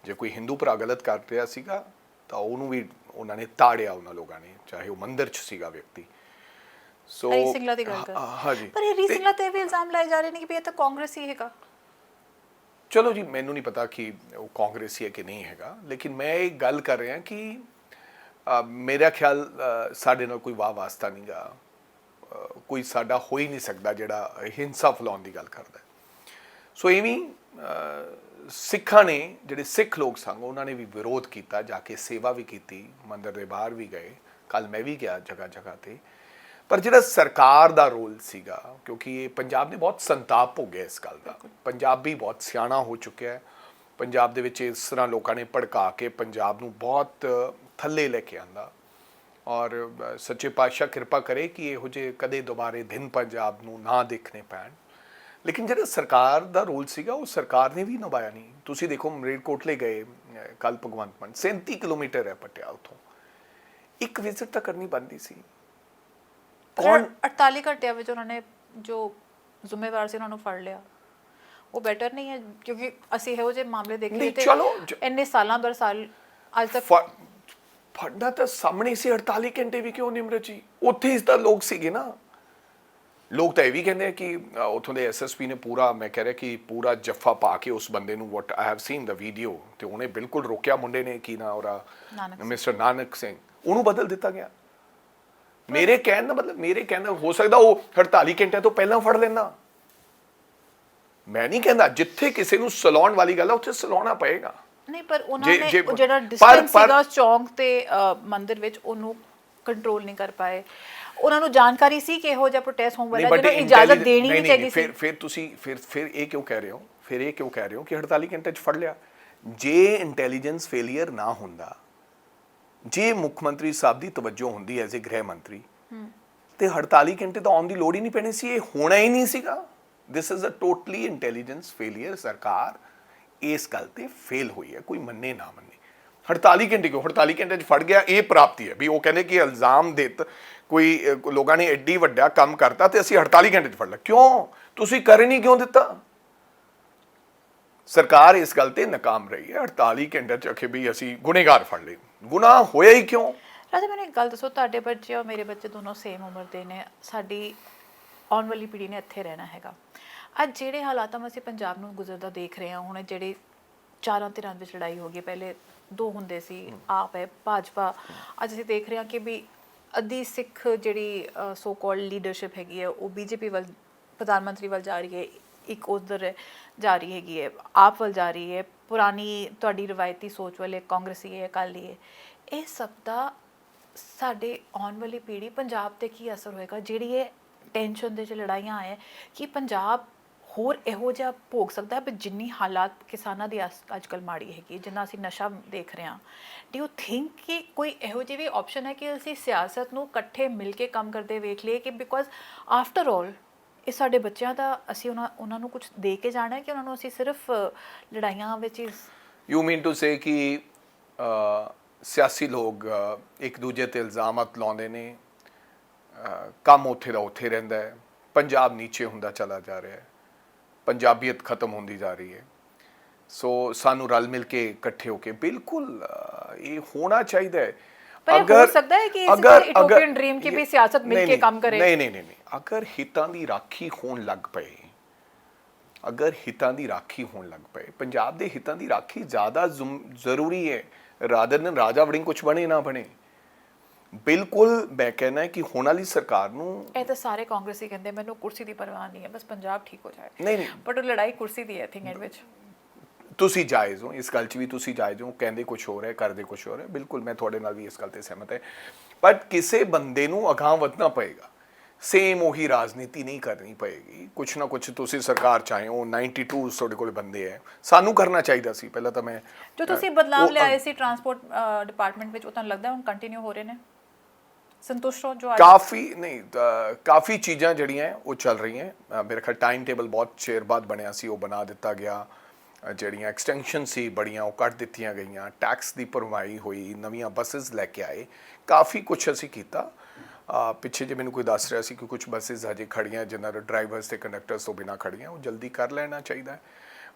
ਜੇ ਕੋਈ ਹਿੰਦੂ ਭਰਾ ਗਲਤ ਕਰ ਰਿਹਾ ਸੀਗਾ ਤਾਂ ਉਹਨੂੰ ਵੀ ਉਹਨਾਂ ਨੇ ਤਾੜਿਆ, ਉਹਨਾਂ ਲੋਕਾਂ ਨੇ, ਚਾਹੇ ਉਹ ਮੰਦਿਰ 'ਚ ਸੀਗਾ ਵਿਅਕਤੀ। ਸੋ ਹਰੀ ਸਿੰਘਲਾ ਦੀ ਗੱਲ ਕਰ, ਹਾਂਜੀ, ਪਰ ਹਰੀ ਸਿੰਘਲਾ ਤੇ ਵੀ ਇਲਜ਼ਾਮ ਲਾਏ ਜਾ ਰਹੇ ਨੇ ਕਿ ਇਹ ਤਾਂ ਕਾਂਗਰਸੀ ਹੈਗਾ। ਚਲੋ ਜੀ, ਮੈਨੂੰ ਨਹੀਂ ਪਤਾ ਕਿ ਉਹ ਕਾਂਗਰਸੀ ਹੈ ਕਿ ਨਹੀਂ ਹੈਗਾ, ਲੇਕਿਨ ਮੈਂ ਇਹ ਗੱਲ ਕਰ ਰਿਹਾ ਕਿ ਮੇਰਾ ਖਿਆਲ ਸਾਡੇ ਨਾਲ ਕੋਈ ਵਾਹ ਵਾਸਤਾ ਨਹੀਂ ਗਾ, ਕੋਈ ਸਾਡਾ ਹੋ ਹੀ ਨਹੀਂ ਸਕਦਾ ਜਿਹੜਾ ਹਿੰਸਾ ਫੈਲਾਉਣ ਦੀ ਗੱਲ ਕਰਦਾ। ਸੋ ਇਵੇਂ ਸਿੱਖਾਂ ਨੇ, ਜਿਹੜੇ ਸਿੱਖ ਲੋਕ ਸਨ, ਉਹਨਾਂ ਨੇ ਵੀ ਵਿਰੋਧ ਕੀਤਾ, ਜਾ ਕੇ ਸੇਵਾ ਵੀ ਕੀਤੀ, ਮੰਦਿਰ ਦੇ ਬਾਹਰ ਵੀ ਗਏ, ਕੱਲ ਮੈਂ ਵੀ ਗਿਆ ਜਗ੍ਹਾ ਜਗ੍ਹਾ ਤੇ। ਪਰ ਜਿਹੜਾ ਸਰਕਾਰ ਦਾ ਰੋਲ ਸੀਗਾ, ਕਿਉਂਕਿ ਇਹ ਪੰਜਾਬ ਨੇ ਬਹੁਤ ਸੰਤਾਪ ਹੋ ਗਿਆ ਇਸ ਗੱਲ ਦਾ, ਪੰਜਾਬੀ ਬਹੁਤ ਸਿਆਣਾ ਹੋ ਚੁੱਕਿਆ ਹੈ, ਪੰਜਾਬ ਦੇ ਵਿੱਚ ਇਸ ਤਰ੍ਹਾਂ ਲੋਕਾਂ ਨੇ ਭੜਕਾ ਕੇ ਪੰਜਾਬ ਨੂੰ ਬਹੁਤ ਥੱਲੇ ਲੈ ਕੇ ਆਂਦਾ। ਔਰ ਸੱਚੇ ਪਾਤਸ਼ਾਹ ਕਿਰਪਾ ਕਰੇ ਕਿ ਇਹੋ ਜਿਹੇ ਕਦੇ ਦੁਬਾਰੇ ਦਿਨ ਪੰਜਾਬ ਨੂੰ ਨਾ ਦੇਖਣੇ ਪੈਣ। ਲੇਕਿਨ ਜਿਹੜਾ ਸਰਕਾਰ ਦਾ ਰੋਲ ਸੀਗਾ ਉਹ ਸਰਕਾਰ ਨੇ ਵੀ ਨਿਭਾਇਆ ਨਹੀਂ। ਤੁਸੀਂ ਦੇਖੋ, ਮਲੇਰਕੋਟਲੇ ਗਏ ਕੱਲ ਭਗਵੰਤ ਮਾਨ, 37 ਕਿਲੋਮੀਟਰ ਹੈ ਪਟਿਆਲਾ ਉੱਥੋਂ, ਇੱਕ ਵਿਜ਼ਿਟ ਤਾਂ ਕਰਨੀ ਬਣਦੀ ਸੀ। ਕੌਣ 48 ਘੰਟਿਆਂ ਵਿੱਚ ਉਹਨਾਂ ਨੇ ਜੋ ਜ਼ਿੰਮੇਵਾਰ ਸੀ ਉਹਨਾਂ ਨੂੰ ਫੜ ਲਿਆ, ਉਹ ਬੈਟਰ ਨਹੀਂ ਹੈ? ਕਿਉਂਕਿ ਅਸੀਂ ਇਹੋ ਜਿਹੇ ਮਾਮਲੇ ਦੇਖੇ ਤੇ ਇੰਨੇ ਸਾਲਾਂ ਬਰਸਾਲ ਅੱਜ ਤੱਕ ਫੜਨਾ ਤਾਂ ਸਾਹਮਣੇ ਸੀ। 48 ਘੰਟੇ ਵੀ ਕਿਉਂ ਨਿਮਰਤ ਜੀ? ਉੱਥੇ ਇਸ ਦਾ ਲੋਕ ਸੀਗੇ ਨਾ। ਲੋਕ ਤਾਂ ਇਹ ਵੀ ਕਹਿੰਦੇ ਆ ਕਿ ਉੱਥੋਂ ਦੇ ਐਸਐਸਪੀ ਨੇ ਪੂਰਾ, ਮੈਂ ਕਹਿ ਰਿਹਾ ਕਿ ਪੂਰਾ ਜੱਫਾ ਪਾ ਕੇ ਉਸ ਬੰਦੇ ਨੂੰ, ਵਾਟ ਆਈ ਹੈਵ ਸੀਨ ਦਾ ਵੀਡੀਓ, ਤੇ ਉਹਨੇ ਬਿਲਕੁਲ ਰੋਕਿਆ ਮੁੰਡੇ ਨੇ, ਕੀ ਨਾ ਉਹਦਾ, ਮਿਸਟਰ ਨਾਨਕ ਸਿੰਘ, ਉਹਨੂੰ ਬਦਲ ਦਿੱਤਾ ਗਿਆ। ਮੇਰੇ ਕਹਿਣ ਦਾ ਮਤਲਬ, ਮੇਰੇ ਕਹਿਣ ਦਾ, ਹੋ ਸਕਦਾ ਉਹ 48 ਘੰਟਿਆਂ ਤੋਂ ਪਹਿਲਾਂ ਫੜ ਲੈਂਦਾ। ਮੈਂ ਨਹੀਂ ਕਹਿੰਦਾ, ਜਿੱਥੇ ਕਿਸੇ ਨੂੰ ਸਲਾਉਣ ਵਾਲੀ ਗੱਲ ਆ ਉੱਥੇ ਸਲਾਉਣਾ ਪਏਗਾ। ਨਹੀਂ, ਪਰ ਉਹਨਾਂ ਨੇ ਜਿਹੜਾ ਡਿਸਟੈਂਸ ਸੀਗਾ ਚੌਂਕ ਤੇ ਮੰਦਿਰ ਵਿੱਚ, ਉਹਨੂੰ ਕੰਟਰੋਲ ਨਹੀਂ ਕਰ ਪਾਏ। ਉਹਨਾਂ ਨੂੰ ਜਾਣਕਾਰੀ ਸੀ ਕਿ ਇਹੋ ਜਿਹਾ ਪ੍ਰੋਟੈਸਟ ਹੋਣ ਵਾਲਾ, ਜਿਹਨੂੰ ਇਜਾਜ਼ਤ ਦੇਣੀ ਨਹੀਂ ਚਾਹੀਦੀ ਸੀ। ਫਿਰ ਤੁਸੀਂ ਫਿਰ ਇਹ ਕਿਉਂ ਕਹਿ ਰਹੇ ਹੋ, ਫਿਰ ਇਹ ਕਿਉਂ ਕਹਿ ਰਹੇ ਹੋ ਕਿ 48 ਘੰਟੇ 'ਚ ਫੜ ਲਿਆ? ਜੇ ਇੰਟੈਲੀਜੈਂਸ ਫੇਲੀਅਰ ਨਾ ਹੁੰਦਾ, ਜੇ ਮੁੱਖ ਮੰਤਰੀ ਸਾਹਿਬ ਦੀ ਤਵੱਜੋ ਹੁੰਦੀ ਐਜ਼ ਏ ਗ੍ਰਹਿ ਮੰਤਰੀ, ਤੇ 48 ਘੰਟੇ ਤਾਂ ਆਉਣ ਦੀ ਲੋੜ ਹੀ ਨਹੀਂ ਪੈਣੀ ਸੀ, ਇਹ ਹੋਣਾ ਹੀ ਨਹੀਂ ਸੀਗਾ। This is a totally intelligence failure. ਸਰਕਾਰ ਇਸ ਗੱਲ ਤੇ ਫੇਲ ਹੋਈ ਹੈ, ਕੋਈ ਮੰਨੇ ਨਾ ਮੰਨੇ। 48 ਘੰਟੇ ਕਿਉਂ? 48 ਘੰਟੇ 'ਚ ਫੜ ਗਿਆ, ਇਹ ਪ੍ਰਾਪਤੀ ਹੈ ਵੀ ਉਹ ਕਹਿੰਦੇ ਕਿ ਇਲਜ਼ਾਮ ਦਿੱਤ ਕੋਈ ਲੋਕਾਂ ਨੇ ਐਡੀ ਵੱਡਾ ਕੰਮ ਕਰਤਾ ਤੇ ਅਸੀਂ 48 ਘੰਟੇ 'ਚ ਫੜ ਲਿਆ। ਕਿਉਂ? ਤੁਸੀਂ ਕਰ ਨਹੀਂ ਕਿਉਂ ਦਿੱਤਾ? ਸਰਕਾਰ ਇਸ ਗੱਲ ਤੇ ਨਾਕਾਮ ਰਹੀ ਹੈ। 48 ਘੰਟੇ 'ਚ ਆਖੇ ਵੀ ਅਸੀਂ ਗੁਨੇਗਾਰ ਫੜ ਲਏ, ਗੁਨਾਹ ਹੋਇਆ ਹੀ ਕਿਉਂ? ਰਾਜਾ, ਮੈਨੂੰ ਇੱਕ ਗੱਲ ਦੱਸੋ, ਤੁਹਾਡੇ ਬੱਚੇ ਔਰ ਮੇਰੇ ਬੱਚੇ ਦੋਨੋਂ ਸੇਮ ਉਮਰ ਦੇ ਨੇ, ਸਾਡੀ ਆਉਣ ਵਾਲੀ ਪੀੜ੍ਹੀ ਨੇ ਇੱਥੇ ਰਹਿਣਾ ਹੈਗਾ। ਅੱਜ ਜਿਹੜੇ ਹਾਲਾਤਾਂ ਵਿੱਚ ਅਸੀਂ ਪੰਜਾਬ ਨੂੰ ਗੁਜ਼ਰਦਾ ਦੇਖ ਰਹੇ ਹਾਂ, ਹੁਣ ਜਿਹੜੇ ਚਾਰਾਂ ਧਿਰਾਂ ਵਿੱਚ ਲੜਾਈ ਹੋ ਗਈ, ਪਹਿਲੇ ਦੋ ਹੁੰਦੇ ਸੀ, ਆਪ ਹੈ, ਭਾਜਪਾ, ਅੱਜ ਅਸੀਂ ਦੇਖ ਰਹੇ ਹਾਂ ਕਿ ਵੀ ਅੱਧੀ ਸਿੱਖ ਜਿਹੜੀ ਸੋ ਕਾਲਡ ਲੀਡਰਸ਼ਿਪ ਹੈਗੀ ਹੈ ਉਹ ਬੀਜੇਪੀ ਵੱਲ, ਪ੍ਰਧਾਨ ਮੰਤਰੀ ਵੱਲ ਜਾ ਰਹੀ ਹੈ, ਇੱਕ ਉਧਰ ਜਾ ਰਹੀ ਹੈਗੀ ਹੈ, ਆਪ ਵੱਲ ਜਾ ਰਹੀ ਹੈ, ਪੁਰਾਣੀ ਤੁਹਾਡੀ ਰਵਾਇਤੀ ਸੋਚ ਵਾਲੇ ਕਾਂਗਰਸੀ ਹੈ, ਅਕਾਲੀ ਹੈ। ਇਹ ਸਭ ਦਾ ਸਾਡੇ ਆਉਣ ਵਾਲੀ ਪੀੜ੍ਹੀ, ਪੰਜਾਬ 'ਤੇ ਕੀ ਅਸਰ ਹੋਏਗਾ? ਜਿਹੜੀ ਇਹ ਟੈਨਸ਼ਨ ਦੇ 'ਚ ਲੜਾਈਆਂ ਹੈ ਕਿ ਪੰਜਾਬ ਹੋਰ ਇਹੋ ਜਿਹਾ ਭੋਗ ਸਕਦਾ ਹੈ, ਪਰ ਜਿੰਨੀ ਹਾਲਾਤ ਕਿਸਾਨਾਂ ਦੀ ਅੱਜ ਕੱਲ੍ਹ ਮਾੜੀ ਹੈਗੀ, ਜਿੰਨਾ ਅਸੀਂ ਨਸ਼ਾ ਦੇਖ ਰਹੇ ਹਾਂ, ਡੂ ਯੂ ਥਿੰਕ ਕਿ ਕੋਈ ਇਹੋ ਜਿਹੀ ਵੀ ਆਪਸ਼ਨ ਹੈ ਕਿ ਅਸੀਂ ਸਿਆਸਤ ਨੂੰ ਇਕੱਠੇ ਮਿਲ ਕੇ ਕੰਮ ਕਰਦੇ ਵੇਖ ਲਈਏ? ਕਿ ਬਿਕੋਜ਼ ਆਫਟਰ ਆਲ ਇਹ ਸਾਡੇ ਬੱਚਿਆਂ ਦਾ, ਅਸੀਂ ਉਹਨਾਂ ਨੂੰ ਕੁਝ ਦੇ ਕੇ ਜਾਣਾ ਹੈ ਕਿ ਉਹਨਾਂ ਨੂੰ ਅਸੀਂ ਸਿਰਫ ਲੜਾਈਆਂ ਵਿੱਚ? ਯੂ ਮੀਨ ਟੂ ਸੇ ਕਿ ਸਿਆਸੀ ਲੋਕ ਇੱਕ ਦੂਜੇ ਤੇ ਇਲਜ਼ਾਮਾਤ ਲਾਉਂਦੇ ਨੇ, ਕੰਮ ਉੱਥੇ ਦਾ ਉੱਥੇ ਰਹਿੰਦਾ ਹੈ, ਪੰਜਾਬ ਨੀਚੇ ਹੁੰਦਾ ਚਲਾ ਜਾ ਰਿਹਾ ਹੈ, ਪੰਜਾਬੀਅਤ ਖਤਮ ਹੁੰਦੀ ਜਾ ਰਹੀ ਹੈ। ਸੋ ਸਾਨੂੰ ਰਲ ਮਿਲ ਕੇ ਇਕੱਠੇ ਹੋ ਕੇ, ਬਿਲਕੁਲ ਇਹ ਹੋਣਾ ਚਾਹੀਦਾ ਹੈ। ਅਗਰ ਹੋ ਸਕਦਾ ਹੈ ਕਿ ਇਸ ਯੂਟੋਪੀਅਨ ਡ੍ਰੀਮ ਕੀ ਵੀ ਸਿਆਸਤ ਮਿਲ ਕੇ ਕੰਮ ਕਰੇ? ਨਹੀਂ, ਅਗਰ ਹਿੱਤਾਂ ਦੀ ਰਾਖੀ ਹੋਣ ਲੱਗ ਪਏ, ਅਗਰ ਹਿੱਤਾਂ ਦੀ ਰਾਖੀ ਹੋਣ ਲੱਗ ਪਏ, ਪੰਜਾਬ ਦੇ ਹਿੱਤਾਂ ਦੀ ਰਾਖੀ ਜ਼ਿਆਦਾ ਜ਼ਰੂਰੀ ਹੈ, ਰਾਦਰ ਦਿਨ ਰਾਜਾ ਵੜਿੰਗ ਕੁਛ ਬਣੇ ਨਾ ਬਣੇ। ਬਿਲਕੁਲ ਮੈਂ ਕਹਿਣਾ ਹੈ ਕਿ ਹੋਣ ਵਾਲੀ ਸਰਕਾਰ ਨੂੰ, ਇਹ ਤਾਂ ਸਾਰੇ ਕਾਂਗਰਸੀ ਕਹਿੰਦੇ ਮੈਨੂੰ ਕੁਰਸੀ ਦੀ ਪਰਵਾਹ ਨਹੀਂ ਹੈ, ਬਸ ਪੰਜਾਬ ਠੀਕ ਹੋ ਜਾਏ। ਨਹੀਂ, ਬਟ ਉਹ ਲੜਾਈ ਕੁਰਸੀ ਦੀ ਹੈ। ਥਿੰਕ ਐਂਡ ਵਿੱਚ ਤੁਸੀਂ ਜਾਇਜ਼ ਹੋ, ਇਸ ਗੱਲ 'ਚ ਵੀ ਤੁਸੀਂ ਜਾਇਜ਼ ਹੋ, ਕਹਿੰਦੇ ਕੁਛ ਹੋ ਰਿਹਾ, ਕਰਦੇ ਕੁਛ ਹੋ ਰਿਹਾ, ਬਿਲਕੁਲ ਮੈਂ ਤੁਹਾਡੇ ਨਾਲ ਵੀ ਇਸ ਗੱਲ ਤੇ ਸਹਿਮਤ ਹੈ। ਬਟ ਕਿਸੇ ਬੰਦੇ ਨੂੰ ਅਗਾਂਹ ਵਧਣਾ ਪਏਗਾ। ਸੇਮ ਉਹੀ ਰਾਜਨੀਤੀ ਨਹੀਂ ਕਰਨੀ ਪਏਗੀ। ਕੁਛ ਨਾ ਕੁਛ ਤੁਸੀਂ ਸਰਕਾਰ ਚਾਹੇ ਉਹ 92 ਤੁਹਾਡੇ ਕੋਲ ਬੰਦੇ ਹੈ, ਸਾਨੂੰ ਕਰਨਾ ਚਾਹੀਦਾ ਸੀ ਪਹਿਲਾਂ ਤਾਂ। ਮੈਂ ਜੋ ਤੁਸੀਂ ਬਦਲਾਵ ਲਿਆਏ ਸੀ ਟਰਾਂਸਪੋਰਟ ਡਿਪਾਰਟਮੈਂਟ ਵਿੱਚ, ਉਹ ਤੁਹਾਨੂੰ ਲੱਗਦਾ ਹੁਣ ਕੰਟੀਨਿਊ ਹੋ ਰਹੇ ਨੇ? ਸੰਤੁਸ਼ਟ ਹੋ ਜੋ ਅੱਜ? ਕਾਫੀ ਨਹੀਂ, ਕਾਫੀ ਚੀਜ਼ਾਂ ਜਿਹੜੀਆਂ ਉਹ ਚੱਲ ਰਹੀਆਂ। ਮੇਰੇ ਖਿਆਲ ਟਾਈਮ ਟੇਬਲ ਬਹੁਤ ਚਿਰ ਬਾਅਦ ਬਣਿਆ ਸੀ, ਉਹ ਬਣਾ ਦਿੱਤਾ ਗਿਆ। ਜਿਹੜੀਆਂ ਐਕਸਟੈਂਸ਼ਨ ਸੀ ਬੜੀਆਂ ਉਹ ਕੱਟ ਦਿੱਤੀਆਂ ਗਈਆਂ, ਟੈਕਸ ਦੀ ਭਰਵਾਈ ਹੋਈ, ਨਵੀਆਂ ਬੱਸਿਸ ਲੈ ਕੇ ਆਏ, ਕਾਫੀ ਕੁਛ ਅਸੀਂ ਕੀਤਾ। ਪਿੱਛੇ ਜੇ ਮੈਨੂੰ ਕੋਈ ਦੱਸ ਰਿਹਾ ਸੀ ਕਿ ਕੁਝ ਬੱਸਿਸ ਹਜੇ ਖੜੀਆਂ ਜਿਨ੍ਹਾਂ ਦੇ ਡਰਾਈਵਰਸ ਤੇ ਕੰਡਕਟਰਸ ਤੋਂ ਬਿਨਾਂ ਖੜੀਆਂ, ਉਹ ਜਲਦੀ ਕਰ ਲੈਣਾ ਚਾਹੀਦਾ ਹੈ।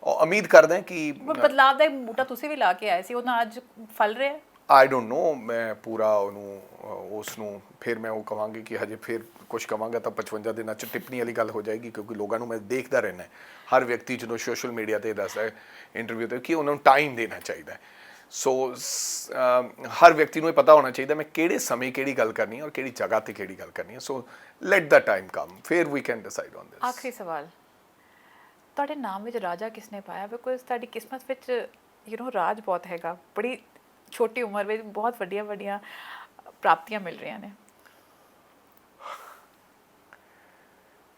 ਔਰ ਉਮੀਦ ਕਰਦੇ ਹਾਂ ਕਿ ਬਦਲਾਵ ਦਾ ਇੱਕ ਬੂਟਾ ਤੁਸੀਂ ਵੀ ਲਾ ਕੇ ਆਏ ਸੀ, ਉਹਨਾਂ ਅੱਜ ਫਲ ਰਿਹਾ? ਆਈ ਡੋਂਟ ਨੋ, ਮੈਂ ਪੂਰਾ ਉਹਨੂੰ ਉਸ ਨੂੰ ਫਿਰ ਮੈਂ ਉਹ ਕਹਾਂਗੀ ਕਿ ਹਜੇ ਫਿਰ ਕੁਝ ਕਹਾਂਗਾ ਤਾਂ 55 ਦਿਨਾਂ 'ਚ ਟਿੱਪਣੀ ਵਾਲੀ ਗੱਲ ਹੋ ਜਾਏਗੀ, ਕਿਉਂਕਿ ਲੋਕਾਂ ਨੂੰ ਮੈਂ ਦੇਖਦਾ ਰਹਿਣਾ ਹਰ ਵਿਅਕਤੀ ਜਦੋਂ ਸੋਸ਼ਲ ਮੀਡੀਆ ਤੇ ਦੱਸਦਾ ਹੈ ਇੰਟਰਵਿਊ ਤੇ ਕਿ ਉਹਨਾਂ ਨੂੰ ਟਾਈਮ ਦੇਣਾ ਚਾਹੀਦਾ ਹੈ। ਸੋ ਹਰ ਵਿਅਕਤੀ ਨੂੰ ਇਹ ਪਤਾ ਹੋਣਾ ਚਾਹੀਦਾ ਮੈਂ ਕਿਹੜੇ ਸਮੇਂ ਕਿਹੜੀ ਗੱਲ ਕਰਨੀ ਹੈ ਔਰ ਕਿਹੜੀ ਜਗ੍ਹਾ ਤੇ ਕਿਹੜੀ ਗੱਲ ਕਰਨੀ ਹੈ। ਸੋ ਲੈਟ ਦਾ ਟਾਈਮ ਕਮ, ਫਿਰ ਵੀ ਕੈਨ ਡਿਸਾਈਡ ਔਨ ਦਿਸ। ਆਖਰੀ ਸਵਾਲ, ਤੁਹਾਡੇ ਨਾਮ ਵਿੱਚ ਰਾਜਾ ਕਿਸਨੇ ਪਾਇਆ? ਬਿਕੋਜ਼ ਤੁਹਾਡੀ ਕਿਸਮਤ ਵਿੱਚ ਰਾਜ ਬਹੁਤ ਹੈਗਾ, ਬੜੀ ਛੋਟੀ ਉਮਰ ਵਿੱਚ ਬਹੁਤ ਵੱਡੀਆਂ ਵੱਡੀਆਂ ਪ੍ਰਾਪਤੀਆਂ ਮਿਲ ਰਹੀਆਂ ਨੇ।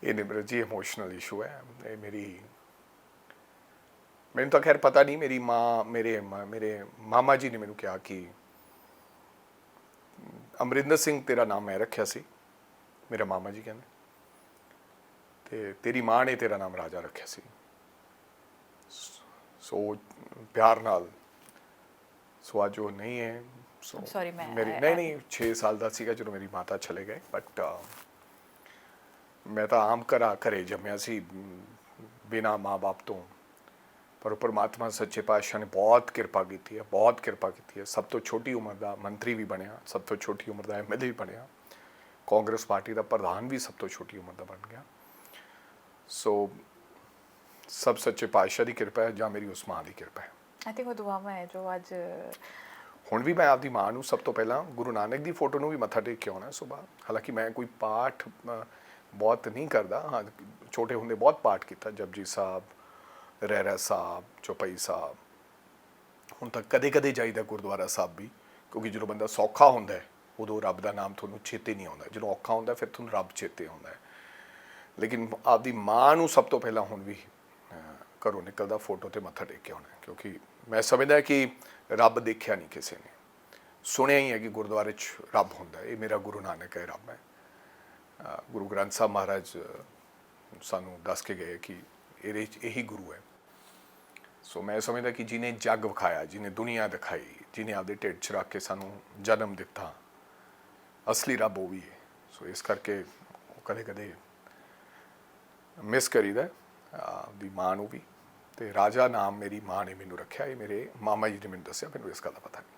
ਇਹ ਨਿਮਰਤ ਜੀ ਇਮੋਸ਼ਨਲ ਇਸ਼ੂ ਹੈ। ਇਹ ਮੈਨੂੰ ਤਾਂ ਖੈਰ ਪਤਾ ਨਹੀਂ, ਮੇਰੀ ਮਾਂ ਮੇਰੇ ਮਾਮਾ ਜੀ ਨੇ ਮੈਨੂੰ ਕਿਹਾ ਕਿ ਅਮਰਿੰਦਰ ਸਿੰਘ ਤੇਰਾ ਨਾਮ ਮੈਂ ਰੱਖਿਆ ਸੀ, ਮੇਰਾ ਮਾਮਾ ਜੀ ਕਹਿੰਦੇ, ਤੇ ਤੇਰੀ ਮਾਂ ਨੇ ਤੇਰਾ ਨਾਮ ਰਾਜਾ ਰੱਖਿਆ ਸੀ। ਸੋ ਪਿਆਰ ਨਾਲ, ਸੋ ਅੱਜ ਉਹ ਨਹੀਂ ਹੈ। ਸੋ ਸੌਰੀ, ਮੈਂ ਨਹੀਂ 6 ਸਾਲ ਦਾ ਸੀਗਾ ਜਦੋਂ ਮੇਰੀ ਮਾਤਾ ਚਲੇ ਗਏ, ਬਟ ਮੈਂ ਤਾਂ ਆਮ ਘਰੇ ਜੰਮਿਆ ਸੀ ਬਿਨਾਂ ਮਾਂ-ਬਾਪ ਤੋਂ, ਪਰ ਪਰਮਾਤਮਾ ਸੱਚੇ ਪਾਤਸ਼ਾਹ ਨੇ ਬਹੁਤ ਕਿਰਪਾ ਕੀਤੀ ਹੈ, ਬਹੁਤ ਕਿਰਪਾ ਕੀਤੀ ਹੈ। ਸਭ ਤੋਂ ਛੋਟੀ ਉਮਰ ਦਾ ਮੰਤਰੀ ਵੀ ਬਣਿਆ, ਸਭ ਤੋਂ ਛੋਟੀ ਉਮਰ ਦਾ ਐਮਐਲਏ ਵੀ ਬਣਿਆ, ਕਾਂਗਰਸ ਪਾਰਟੀ ਦਾ ਪ੍ਰਧਾਨ ਵੀ ਸਭ ਤੋਂ ਛੋਟੀ ਉਮਰ ਦਾ ਬਣ ਗਿਆ। ਸੋ ਸਭ ਸੱਚੇ ਪਾਤਸ਼ਾਹ ਦੀ ਕਿਰਪਾ ਹੈ ਜਾਂ ਮੇਰੀ ਉਸ ਮਾਂ ਦੀ ਕਿਰਪਾ ਹੈ। ਆਈ ਥਿੰਕ ਉਹ ਦੁਆਵਾਂ ਹੈ ਜੋ ਅੱਜ ਹੁਣ ਵੀ ਮੈਂ ਆਪਦੀ ਮਾਂ ਨੂੰ ਸਭ ਤੋਂ ਪਹਿਲਾਂ ਗੁਰੂ ਨਾਨਕ ਦੀ ਫੋਟੋ ਨੂੰ ਵੀ ਮੱਥਾ ਟੇਕ ਕੇ ਆਉਣਾ ਸੁਬਾਹ। ਹਾਲਾਂਕਿ ਮੈਂ ਕੋਈ ਪਾਠ ਬਹੁਤ ਨਹੀਂ ਕਰਦਾ, ਹਾਂ ਛੋਟੇ ਹੁੰਦੇ ਬਹੁਤ ਪਾਠ ਕੀਤਾ, ਜਪਜੀ ਸਾਹਿਬ, ਰਹਿਰਾਸ ਸਾਹਿਬ, ਚੌਪਈ ਸਾਹਿਬ। ਹੁਣ ਤਾਂ ਕਦੇ ਕਦੇ ਜਾਈਦਾ ਗੁਰਦੁਆਰਾ ਸਾਹਿਬ ਵੀ, ਕਿਉਂਕਿ ਜਦੋਂ ਬੰਦਾ ਸੌਖਾ ਹੁੰਦਾ ਹੈ ਉਦੋਂ ਰੱਬ ਦਾ ਨਾਮ ਤੁਹਾਨੂੰ ਚੇਤੇ ਨਹੀਂ ਆਉਂਦਾ, ਜਦੋਂ ਔਖਾ ਹੁੰਦਾ ਫਿਰ ਤੁਹਾਨੂੰ ਰੱਬ ਚੇਤੇ ਆਉਂਦਾ ਹੈ। ਲੇਕਿਨ ਆਪਦੀ ਮਾਂ ਨੂੰ ਸਭ ਤੋਂ ਪਹਿਲਾਂ ਹੁਣ ਵੀ ਘਰੋਂ ਨਿਕਲਦਾ ਫੋਟੋ ਤੇ ਮੱਥਾ ਟੇਕ ਕੇ ਆਉਣਾ, ਕਿਉਂਕਿ ਮੈਂ ਸਮਝਦਾ ਕਿ ਰੱਬ ਦੇਖਿਆ ਨਹੀਂ ਕਿਸੇ ਨੇ, ਸੁਣਿਆ ਹੀ ਹੈ ਕਿ ਗੁਰਦੁਆਰੇ 'ਚ ਰੱਬ ਹੁੰਦਾ। ਇਹ ਮੇਰਾ ਗੁਰੂ ਨਾਨਕ ਹੈ, ਰੱਬ ਹੈ। ਗੁਰੂ ਗ੍ਰੰਥ ਸਾਹਿਬ ਮਹਾਰਾਜ ਸਾਨੂੰ ਦੱਸ ਕੇ ਗਏ ਕਿ ਇਹਦੇ 'ਚ ਇਹੀ ਗੁਰੂ ਹੈ। ਸੋ ਮੈਂ ਸਮਝਦਾ ਕਿ ਜਿਹਨੇ ਜੱਗ ਵਿਖਾਇਆ, ਜਿਹਨੇ ਦੁਨੀਆ ਦਿਖਾਈ, ਜਿਹਨੇ ਆਪਦੇ ਢਿੱਡ 'ਚ ਰੱਖ ਕੇ ਸਾਨੂੰ ਜਨਮ ਦਿੱਤਾ, ਅਸਲੀ ਰੱਬ ਉਹ ਵੀ ਹੈ। ਸੋ ਇਸ ਕਰਕੇ ਉਹ ਕਦੇ ਕਦੇ ਮਿਸ ਕਰੀਦਾ ਦੀ ਮਾਂ ਨੂੰ ਵੀ। ਤੇ ਰਾਜਾ ਨਾਮ ਮੇਰੀ ਮਾਂ ਨੇ ਮੈਨੂੰ ਰੱਖਿਆ, ਇਹ ਮੇਰੇ ਮਾਮਾ ਜੀ ਨੇ ਮੈਨੂੰ ਦੱਸਿਆ, ਮੈਨੂੰ ਇਸ ਗੱਲ ਦਾ ਪਤਾ ਨਹੀਂ।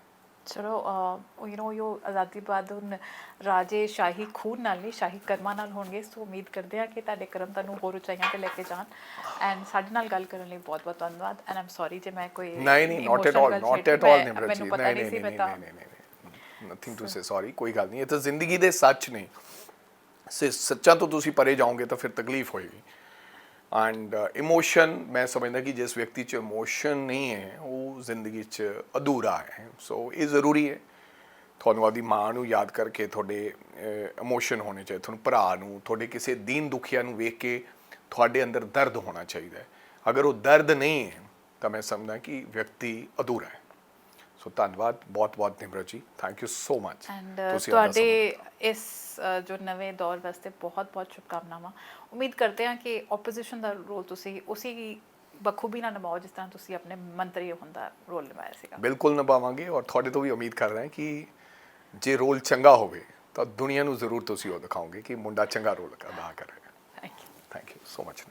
ਚਲੋ ਯੋ ਆਜ਼ਾਦੀ ਬਾਅਦ ਹੁਣ ਰਾਜੇ ਸ਼ਾਹੀ ਖੂਨ ਨਾਲ ਨਹੀਂ, ਸ਼ਾਹੀ ਕਰਮਾਂ ਨਾਲ ਹੋਣਗੇ। ਸੋ ਉਮੀਦ ਕਰਦੇ ਹਾਂ ਕਿ ਤੁਹਾਡੇ ਕਰਮ ਤੁਹਾਨੂੰ ਹੋਰ ਉਚਾਈਆਂ ਤੇ ਲੈ ਕੇ ਜਾਣ। ਐਂਡ ਸਾਡੇ ਨਾਲ ਗੱਲ ਕਰਨ ਲਈ ਬਹੁਤ ਬਹੁਤ ਧੰਨਵਾਦ। ਐਂਡ ਆਮ ਸੌਰੀ ਜੇ ਮੈਂ ਕੋਈ ਨਹੀਂ ਨੋਟ ਐਟ ਆਲ ਨਿਮਰਤ ਜੀ, ਨਥਿੰਗ ਟੂ ਸੇ ਸੌਰੀ, ਕੋਈ ਗੱਲ ਨਹੀਂ। ਇਹ ਤਾਂ ਜ਼ਿੰਦਗੀ ਦੇ ਸੱਚ ਨੇ, ਸੱਚਾਂ ਤੋਂ ਤੁਸੀਂ ਪਰੇ ਜਾਓਗੇ ਤਾਂ ਫਿਰ ਤਕਲੀਫ ਹੋਏਗੀ। ਐਂਡ ਇਮੋਸ਼ਨ, ਮੈਂ ਸਮਝਦਾ ਕਿ ਜਿਸ ਵਿਅਕਤੀ 'ਚ ਇਮੋਸ਼ਨ ਨਹੀਂ ਹੈ ਉਹ ਜ਼ਿੰਦਗੀ 'ਚ ਅਧੂਰਾ ਹੈ। ਸੋ ਇਹ ਜ਼ਰੂਰੀ ਹੈ ਤੁਹਾਨੂੰ ਆਪਦੀ ਮਾਂ ਨੂੰ ਯਾਦ ਕਰਕੇ ਤੁਹਾਡੇ ਇਮੋਸ਼ਨ ਹੋਣੇ ਚਾਹੀਦੇ, ਤੁਹਾਨੂੰ ਭਰਾ ਨੂੰ, ਤੁਹਾਡੇ ਕਿਸੇ ਦੀਨ ਦੁਖੀਆ ਨੂੰ ਵੇਖ ਕੇ ਤੁਹਾਡੇ ਅੰਦਰ ਦਰਦ ਹੋਣਾ ਚਾਹੀਦਾ ਹੈ। ਅਗਰ ਉਹ ਦਰਦ ਨਹੀਂ ਹੈ ਤਾਂ ਮੈਂ ਸਮਝਦਾ ਕਿ ਵਿਅਕਤੀ ਅਧੂਰਾ ਹੈ। ਸੋ ਧੰਨਵਾਦ ਬਹੁਤ ਬਹੁਤ ਨਿਮਰਤ ਜੀ, thank you so much. And ਤੁਹਾਡੇ ਇਸ ਜੋ ਨਵੇਂ ਦੌਰ ਵਾਸਤੇ ਬਹੁਤ ਬਹੁਤ ਸ਼ੁਭਕਾਮਨਾਵਾਂ। ਉਮੀਦ ਕਰਦੇ ਹਾਂ ਕਿ ਆਪੋਜੀਸ਼ਨ ਦਾ ਰੋਲ ਤੁਸੀਂ ਉਸੇ ਬਖੂਬੀ ਨਾਲ ਨਿਭਾਓ ਜਿਸ ਤਰ੍ਹਾਂ ਤੁਸੀਂ ਆਪਣੇ ਮੰਤਰੀ ਹੋਣ ਦਾ ਰੋਲ ਨਿਭਾਇਆ ਸੀਗਾ। ਬਿਲਕੁਲ ਨਿਭਾਵਾਂਗੇ, ਔਰ ਤੁਹਾਡੇ ਤੋਂ ਵੀ ਉਮੀਦ ਕਰ ਰਹੇ ਹਾਂ ਕਿ ਜੇ ਰੋਲ ਚੰਗਾ ਹੋਵੇ ਤਾਂ ਦੁਨੀਆ ਨੂੰ ਜ਼ਰੂਰ ਤੁਸੀਂ ਉਹ ਦਿਖਾਓਗੇ ਕਿ ਮੁੰਡਾ ਚੰਗਾ ਰੋਲ ਅਦਾ ਕਰ ਰਿਹਾ ਹੈ। Thank you so much.